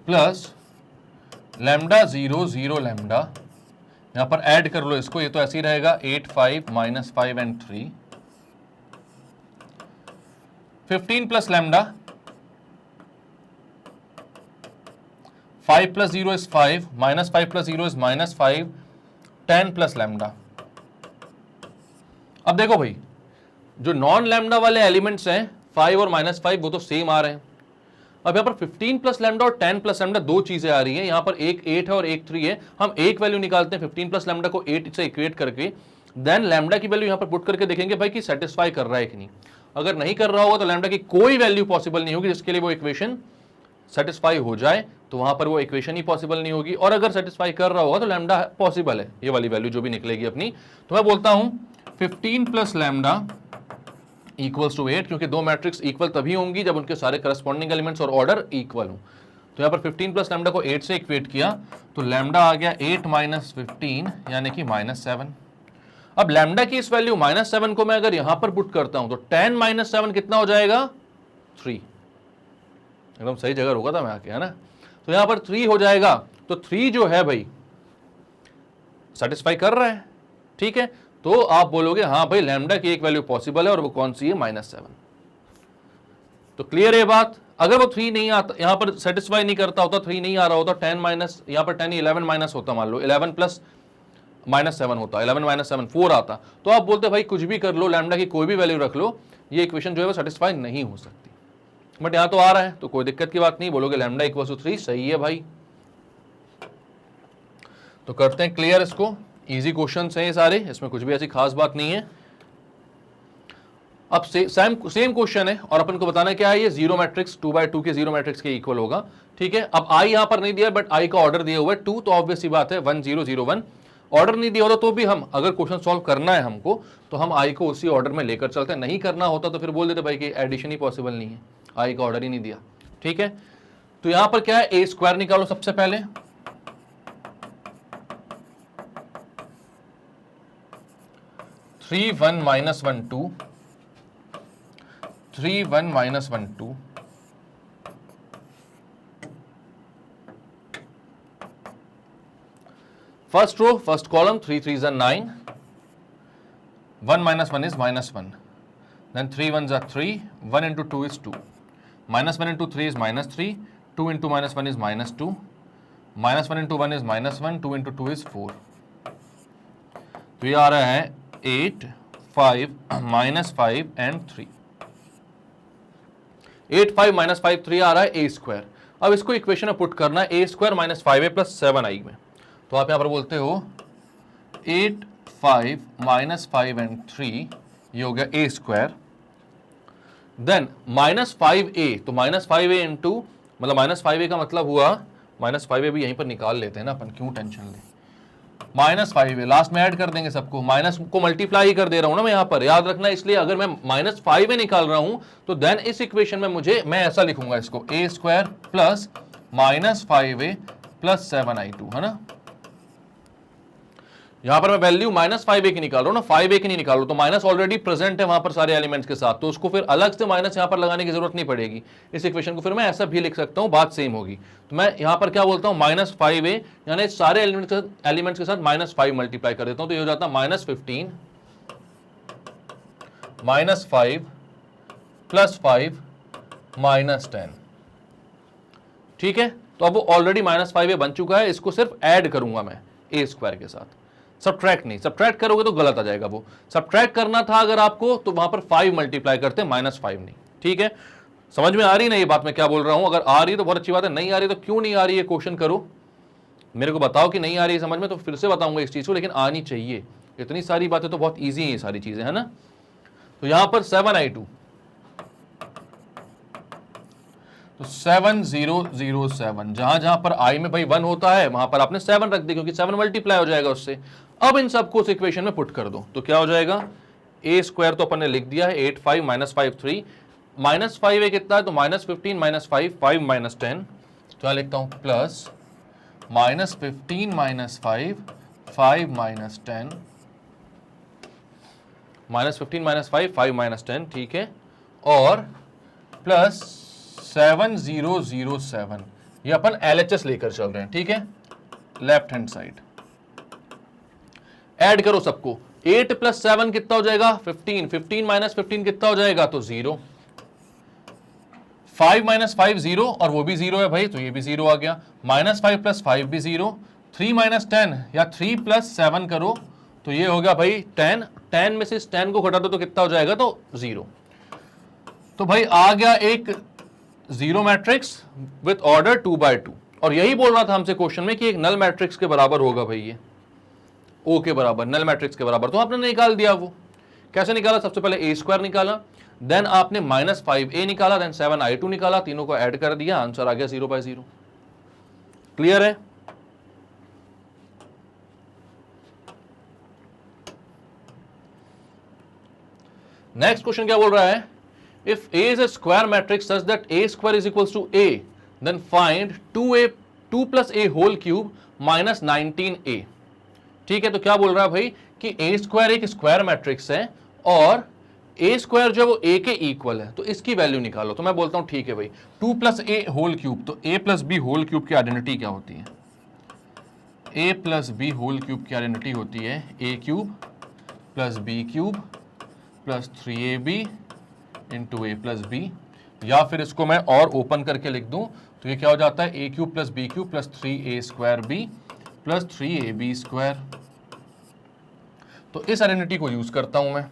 A: प्लस लैम्डा 0 0 लैम्डा, यहां पर ऐड कर लो इसको, ये तो ऐसे ही रहेगा 8 5 minus 5 and 3, 15 plus lambda, 5 plus 0 is 5, minus 5 plus 0 is minus 5, 10 plus lambda. अब देखो भाई जो नॉन लैम्डा वाले एलिमेंट्स हैं 5 और माइनस 5 वो तो सेम आ रहे हैं। अब यहां पर 15 प्लस लैम्डा और 10 प्लस लैम्डा दो चीजें आ रही हैं, यहां पर एक 8 है और एक 3 है, हम एक वैल्यू निकालते हैं 15 प्लस लैम्डा को 8 से इक्वेट करके, देन लैम्डा की वैल्यू यहां पर पुट करके देखेंगे भाई कि सेटिस्फाई कर रहा है कि नहीं। अगर नहीं कर रहा होगा तो लैम्डा की कोई वैल्यू पॉसिबल नहीं होगी जिसके लिए वो इक्वेशन सेटिस्फाई हो जाए, तो वहां पर वो इक्वेशन ही पॉसिबल नहीं होगी। और अगर सेटिस्फाई कर रहा होगा तो लैम्डा पॉसिबल है, ये वाली वैल्यू जो भी निकलेगी अपनी। तो मैं बोलता हूं 15 प्लस लैम्डा इक्वल्स टू 8, क्योंकि दो मैट्रिक्स इक्वल तभी होंगी जब उनके सारे करस्पॉन्डिंग एलिमेंट्स और ऑर्डर इक्वल हो। तो यहां पर 15 प्लस लैम्डा को 8 से इक्वेट किया तो लैम्डा आ गया 8 माइनस 15 यानी कि माइनस 7। अब लैम्डा की इस वैल्यू माइनस 7 को मैं अगर यहां पर पुट करता हूं तो 10 माइनस 7 कितना हो जाएगा 3, एकदम सही जगह रुका था मैं आके, है ना। तो यहां पर 3 हो जाएगा, तो 3 जो है भाई सेटिस्फाई कर रहा है, ठीक है। तो आप बोलोगे हाँ भाई लैम्डा की एक वैल्यू पॉसिबल है और वो कौन सी है -7। तो क्लियर है बात। अगर वो 3 नहीं आता, यहां पर सेटिस्फाई नहीं करता होता, 3 नहीं आ रहा होता, 10 माइनस, यहां पर 10 11 माइनस होता, मान लो 11 प्लस -7 होता, 11 माइनस 7 4 आता, तो आप बोलते भाई कुछ भी कर लो, लैम्डा की कोई भी वैल्यू रख लो, ये इक्वेशन जो है वो सेटिस्फाई नहीं हो सकती। बट यहां तो आ रहा है तो कोई दिक्कत की बात नहीं, बोलोगे लैम्डा इक्वल टू 3, सही है भाई। तो करते हैं क्लियर इसको, इजी क्वेश्चंस हैं ये सारे, इसमें कुछ भी ऐसी खास बात नहीं है। अब सेम क्वेश्चन है और अपन को बताना क्या है, ये जीरो मैट्रिक्स 2/2 के जीरो मैट्रिक्स के इक्वल होगा, ठीक है। अब आई यहां पर नहीं दिया बट आई का ऑर्डर दिया हुआ है 2, तो ऑब्वियस सी बात है 1 0 0 1। ऑर्डर नहीं दिया होता तो भी हम अगर क्वेश्चन सॉल्व करना है हमको तो हम आई को उसी ऑर्डर में लेकर चलते हैं, नहीं करना होता तो फिर बोल देते भाई कि एडिशन ही पॉसिबल नहीं है, आई का ऑर्डर ही नहीं दिया, ठीक है। तो यहां पर क्या है, ए स्क्वायर निकालो सबसे पहले, three 1 minus 1 2, 3 1 minus 1 2, first row first column 3 3 9, 1 minus 1 is -1, then 3 1s are 3, 1 into 2 is 2, -1 into 3 is -3, 2 into -1 is -2, -1 into 1 is -1, 2 into 2 is 4। तो ये आ रहा है 8 5 -5 and 3, 8 5 -5 3 आ रहा है ए स्क्वायर। अब इसको इक्वेशन में पुट करना है, ए स्क्वायर माइनस 5a प्लस 7 आई में, तो आप यहां पर बोलते हो 8 5 -5 and 3, ये हो गया ए स्क्वायर, देन -5a, तो -5a इंटू मतलब -5a का मतलब हुआ, -5a भी यहीं पर निकाल लेते हैं ना अपन, क्यों टेंशन ले, -5 है, लास्ट में ऐड कर देंगे सबको, माइनस को मल्टीप्लाई ही कर दे रहा हूं ना मैं यहां पर, याद रखना। इसलिए अगर मैं -5 निकाल रहा हूं तो देन इस इक्वेशन में मैं ऐसा लिखूंगा इसको, a² plus -5a plus 7i2, है ना। यहां पर मैं वैल्यू -5a की निकाल रहा हूं ना, 5a की नहीं निकाल रहा हूं, तो माइनस ऑलरेडी प्रेजेंट है वहां पर सारे एलिमेंट्स के साथ, तो उसको फिर अलग से माइनस यहां पर लगाने की जरूरत नहीं पड़ेगी। इस इक्वेशन को फिर मैं ऐसा भी लिख सकता हूं, बात सेम होगी। तो मैं यहां पर क्या बोलता हूं, -5a, यानी सारे एलिमेंट्स के साथ -5 मल्टीप्लाई कर देता हूं, तो ये हो जाता है -15 -5 प्लस 5 -10। ठीक है, तो अब वो ऑलरेडी -5a बन चुका है, इसको सिर्फ ऐड करूंगा मैं a² के साथ, सब्ट्रैक्ट नहीं। सब्ट्रैक्ट करोगे तो गलत आ जाएगा, वो सब्ट्रैक्ट करना था अगर आपको तो वहां पर 5 मल्टीप्लाई करते, -5 नहीं। ठीक है, समझ में आ रही ना ये बात मैं क्या बोल रहा हूं? अगर आ रही तो बहुत अच्छी बात है, नहीं आ रही तो क्यों नहीं आ रही है क्वेश्चन करो, मेरे को बताओ कि नहीं आ रही है समझ में, तो फिर से बताऊंगा इस चीज को, लेकिन आनी चाहिए। इतनी सारी बातें तो बहुत ईजी है ये सारी चीजें, है ना। तो यहां पर 7i2, तो 7007, जहां जहां पर i में भाई 1 होता है वहां पर आपने 7 रख दी, क्योंकि 7 मल्टीप्लाई हो जाएगा उससे। अब इन सबको उस इक्वेशन में पुट कर दो, तो क्या हो जाएगा, a² तो अपन ने लिख दिया है 8, 5 -5 3, -5a कितना है, तो -15 -5 5 -10, तो यहां लिखता हूं प्लस -15 -5 5 -10, -15 -5 5 -10, ठीक है, और प्लस 7007, ये अपन LHS लेकर चल रहे हैं, ठीक है, लेफ्ट हैंड साइड। ऐड करो सबको, 8 + 7 कितना हो जाएगा, 15, 15 - 15 कितना हो जाएगा, तो 0, 5 - 5 0, और वो भी 0 है भाई, तो ये भी 0 आ गया, -5 + 5 भी 0, 3 - 10 या 3 + 7 करो तो ये हो गया भाई 10, 10 में से इस 10 को घटा दो तो कितना हो जाएगा, तो 0। तो भाई आ गया एक जीरो मैट्रिक्स विथ ऑर्डर 2/2, और यही बोल रहा था हमसे क्वेश्चन में कि एक नल मैट्रिक्स के बराबर होगा भाई, ये ओ के बराबर, नल मैट्रिक्स के बराबर। तो आपने निकाल दिया। वो कैसे निकाला, सबसे पहले a² निकाला, देन आपने -5a निकाला, देन 7i2 निकाला, तीनों को ऐड कर दिया, आंसर आ गया 0/0। क्लियर है। नेक्स्ट क्वेश्चन क्या बोल रहा है, if A is a square matrix such that A² is equals to A, then find 2 + a whole cube minus 19a। ठीक है, तो क्या बोल रहा है भाई कि A² एक स्क्वायर मैट्रिक्स है और A² जो है वो A के इक्वल है, तो इसकी वैल्यू निकालो। तो मैं बोलता हूं ठीक है भाई, 2 + a होल क्यूब, तो a + b होल क्यूब की आइडेंटिटी क्या होती है, a + b होल क्यूब की आइडेंटिटी होती है a³ + b³ + 3ab into a + b, या फिर इसको मैं और ओपन करके लिख दूं तो ये क्या हो जाता है, a³ + b³ + 3a² + 3ab²। तो इस आइडेंटिटी को यूज करता हूं मैं,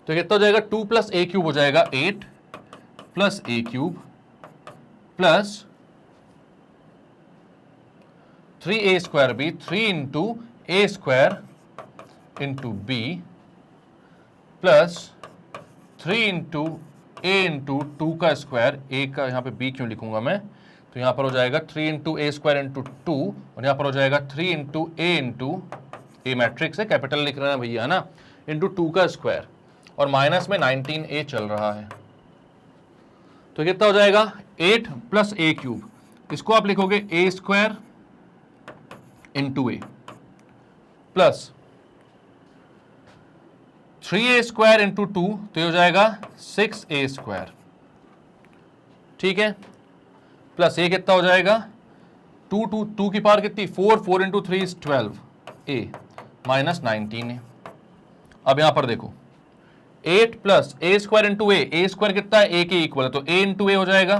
A: तो कितना हो जाएगा, 2 + a³ हो जाएगा 8 + a³ + 3a²b, 3 × a² × b plus 3 × a × 2 का स्क्वायर, a का यहाँ पे b क्यों लिखूंगा मैं, तो यहाँ पर हो जाएगा 3 × a² × 2, और यहाँ पर हो जाएगा 3 × a a मैट्रिक्स है, कैपिटल लिख रहे हैं भैया, है ना, इंटू 2 का स्क्वायर, और माइनस में 19a चल रहा है, तो कितना हो जाएगा 8 + a³, इसको आप लिखोगे a² × a प्लस 3a² × 2, तो ये हो जाएगा 6a², ठीक है, प्लस ये कितना हो जाएगा 2 की पावर कितनी, 4 × 3 = 12a माइनस 19a। अब यहां पर देखो 8 + a² × a² कितना है, a के इक्वल है, तो a × a हो जाएगा,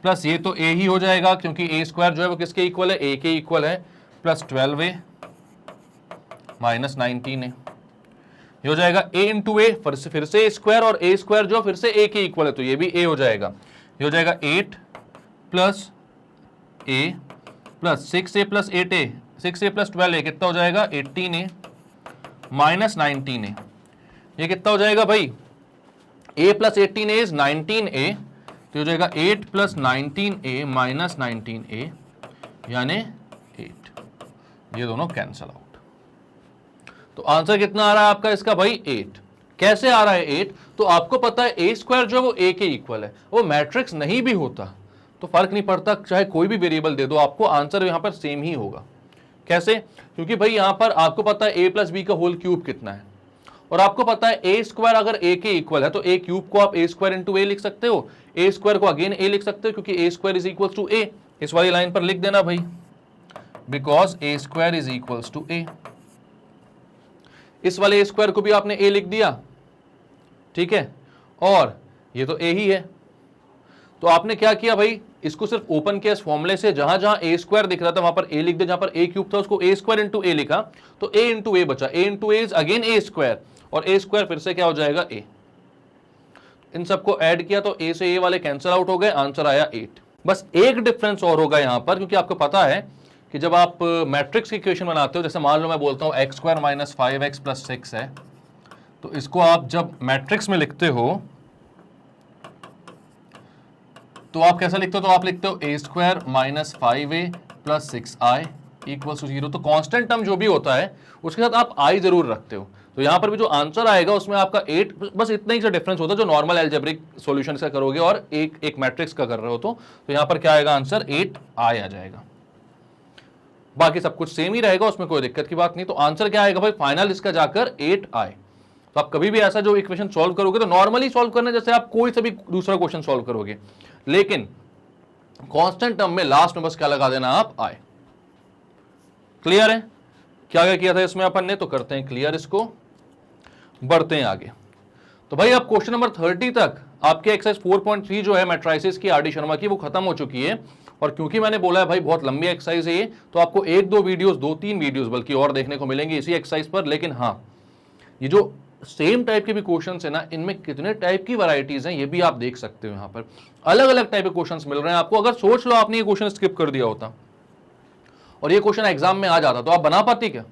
A: प्लस ये तो a ही हो जाएगा क्योंकि a² जो है वो किसके इक्वल है, a के इक्वल है, प्लस 12a माइनस 19a, ये हो जाएगा a × a, फिर से स्क्वायर, और a² जो फिर से a के इक्वल है, तो ये भी a हो जाएगा, ये हो जाएगा 8 + a plus 6a + 8a, 6a + 12a कितना हो जाएगा 18a माइनस 19a, ये कितना हो जाएगा भाई, a + 18a इज 19a, तो हो जाएगा 8 + 19a माइनस 19a, यानी 8, ये दोनों कैंसल आउट। तो आंसर कितना आ रहा है आपका इसका भाई 8। कैसे आ रहा है 8? तो आपको पता है a स्क्वायर जो है वो a के इक्वल है, वो मैट्रिक्स नहीं भी होता तो फर्क नहीं पड़ता, चाहे कोई भी वेरिएबल दे दो आपको आंसर यहां पर सेम ही होगा। कैसे? क्योंकि भाई यहां पर आपको पता है a प्लस बी का होल क्यूब कितना है, और आपको पता है a स्क्वायर अगर a के इक्वल है तो a क्यूब को आप a स्क्वायर इंटू a लिख सकते हो, a स्क्वायर को अगेन a लिख सकते हो क्योंकि a square is equal to a। इस वाली लाइन पर लिख देना भाई, because a square is equal to a। इस वाले a स्क्वायर को भी आपने a लिख दिया, ठीक है, और ये तो a ही है। तो आपने क्या किया भाई, इसको सिर्फ ओपन किया इस फॉर्मूले से, जहां जहां a स्क्वायर दिख रहा था वहां पर a लिख दिया, जहां पर a क्यूब था उसको a स्क्वायर इंटू a लिखा, तो a इंटू a बचा, a into a is again a square, और a स्क्वायर फिर से क्या हो जाएगा a। इन सबको ऐड किया तो a से a वाले कैंसिल आउट हो गए, आंसर आया 8। बस एक डिफरेंस और होगा यहां पर, क्योंकि आपको पता है कि जब आप मैट्रिक्स की इक्वेशन बनाते हो, जैसे मान लो मैं बोलता हूं x square minus 5x plus 6 है, तो इसको आप जब मैट्रिक्स में लिखते हो तो आप कैसा लिखते हो, तो आप लिखते हो a square minus 5a plus 6i equal to 0। तो कांस्टेंट टर्म जो भी होता है उसके साथ आप i जरूर रखते हो, तो यहां पर भी जो आंसर आएगा उसमें आपका 8, बस इतना ही सा डिफरेंस होता है जो नॉर्मल एल्जेब्रिक सॉल्यूशन का करोगे और एक मैट्रिक्स का कर रहे हो तो यहां पर क्या आएगा आंसर 8i आ जाएगा। बाकी सब कुछ सेम ही रहेगा, उसमें कोई दिक्कत की बात नहीं। तो आंसर क्या आएगा भाई फाइनल इसका जाकर 8i। तो आप कभी भी ऐसा जो इक्वेशन सॉल्व करोगे तो नॉर्मली सॉल्व करने जैसे आप कोई सा भी दूसरा क्वेश्चन सॉल्व करोगे, लेकिन कांस्टेंट टर्म में लास्ट में बस क्या लगा देना आप i। क्लियर है? क्या क्या किया था इसमें अपन ने, तो करते हैं क्लियर इसको, बढ़ते हैं आगे। तो भाई अब क्वेश्चन नंबर 30 तक आपके एक्सरसाइज 4.3 जो है मैट्राइसिस की आर डी शर्मा की वो खत्म हो चुकी है। और क्योंकि मैंने बोला है भाई बहुत लंबी एक्सरसाइज है ये, तो आपको 1-2 वीडियोस, 2-3 वीडियोस बल्कि और देखने को मिलेंगे इसी एक्सरसाइज पर। लेकिन हाँ, ये जो सेम टाइप के भी क्वेश्चन है ना, इनमें कितने टाइप की वैरायटीज हैं ये भी आप देख सकते हो। यहाँ पर अलग अलग टाइप के क्वेश्चन मिल रहे हैं आपको। अगर सोच लो आपने ये क्वेश्चन स्किप कर दिया होता और ये क्वेश्चन एग्जाम में आ जाता तो आप बना पाते क्या?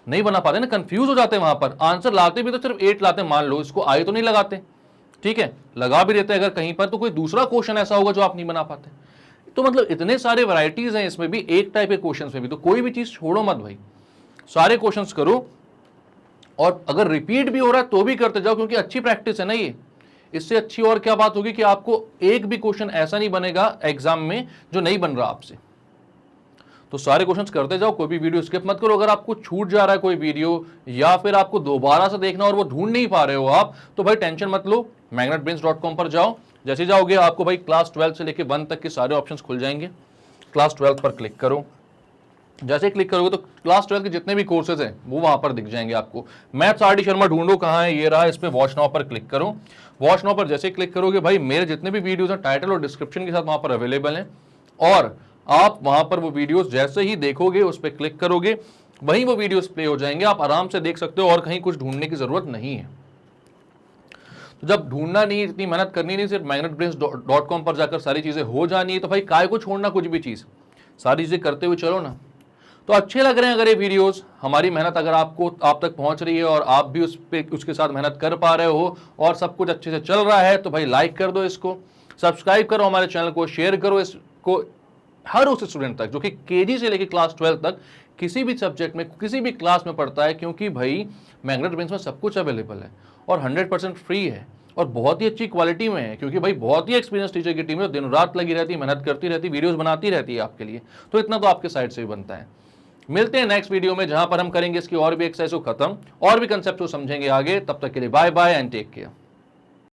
A: नहीं बना पाते ना, कंफ्यूज हो जाते वहां पर। आंसर लाते भी तो सिर्फ 8 लाते, मान लो इसको आई तो नहीं लगाते, ठीक है, लगा भी देते अगर कहीं पर तो कोई दूसरा क्वेश्चन ऐसा होगा जो आप नहीं बना पाते। तो मतलब इतने सारे वैरायटीज हैं इसमें भी, एक टाइप के क्वेश्चन में भी, तो कोई भी चीज छोड़ो मत भाई, सारे क्वेश्चन करो। और अगर रिपीट भी हो रहा है तो भी करते जाओ, क्योंकि अच्छी प्रैक्टिस है ना ये। इससे अच्छी और क्या बात होगी कि आपको एक भी क्वेश्चन ऐसा नहीं बनेगा एग्जाम में जो नहीं बन रहा आपसे। तो सारे क्वेश्चंस करते जाओ, कोई भी वीडियो स्किप मत करो। अगर आपको छूट जा रहा है कोई वीडियो या फिर आपको दोबारा से देखना और वो ढूंढ नहीं पा रहे हो आप, तो भाई टेंशन मत लो, magnetbrains.com पर जाओ। जैसे जाओगे आपको भाई क्लास 12 से लेकर 1 तक के सारे ऑप्शंस खुल जाएंगे। क्लास 12 पर क्लिक करो, जैसे क्लिक करोगे तो क्लास 12 के जितने भी कोर्सेज हैं वो वहां पर दिख जाएंगे आपको। मैथ्स आर डी शर्मा ढूंढो कहाँ है, ये रहा, इस पे वॉच नाउ पर क्लिक करो। वॉच नाउ पर जैसे क्लिक करोगे भाई मेरे जितने भी वीडियोस हैं टाइटल और डिस्क्रिप्शन के साथ वहां पर अवेलेबल हैं, और आप वहां पर वो वीडियोस जैसे ही देखोगे उस पर क्लिक करोगे वहीं वो वीडियोस प्ले हो जाएंगे, आप आराम से देख सकते हो और कहीं कुछ ढूंढने की जरूरत नहीं है। तो जब ढूंढना नहीं, इतनी मेहनत करनी नहीं, सिर्फ magnetbrains.com पर जाकर सारी चीजें हो जानी है, तो भाई काय को छोड़ना कुछ भी चीज, सारी चीजें करते हुए चलो ना। तो अच्छे लग रहे हैं अगर ये वीडियोस, हमारी मेहनत अगर आपको आप तक पहुंच रही है और आप भी उसके साथ मेहनत कर पा रहे हो और सब कुछ अच्छे से चल रहा है, तो भाई लाइक कर दो इसको, सब्सक्राइब करो हमारे चैनल को, शेयर करो इसको हर उस स्टूडेंट तक जो कि केजी से लेकर क्लास 12 तक किसी भी सब्जेक्ट में किसी भी क्लास में पढ़ता है, क्योंकि भाई मैग्नेटब्रेन्स में सब कुछ अवेलेबल है और 100% फ्री है और बहुत ही अच्छी क्वालिटी में है, क्योंकि भाई बहुत ही एक्सपीरियंस टीचर की टीम है, दिन रात लगी रहती है, मेहनत करती रहती है, वीडियोस बनाती रहती है आपके लिए। तो इतना तो आपके साइड से भी बनता है। मिलते हैं नेक्स्ट वीडियो में, जहां पर हम करेंगे इसकी और भी एक्सरसाइज को खत्म और भी कंसेप्ट को समझेंगे आगे। तब तक के लिए bye bye and take care.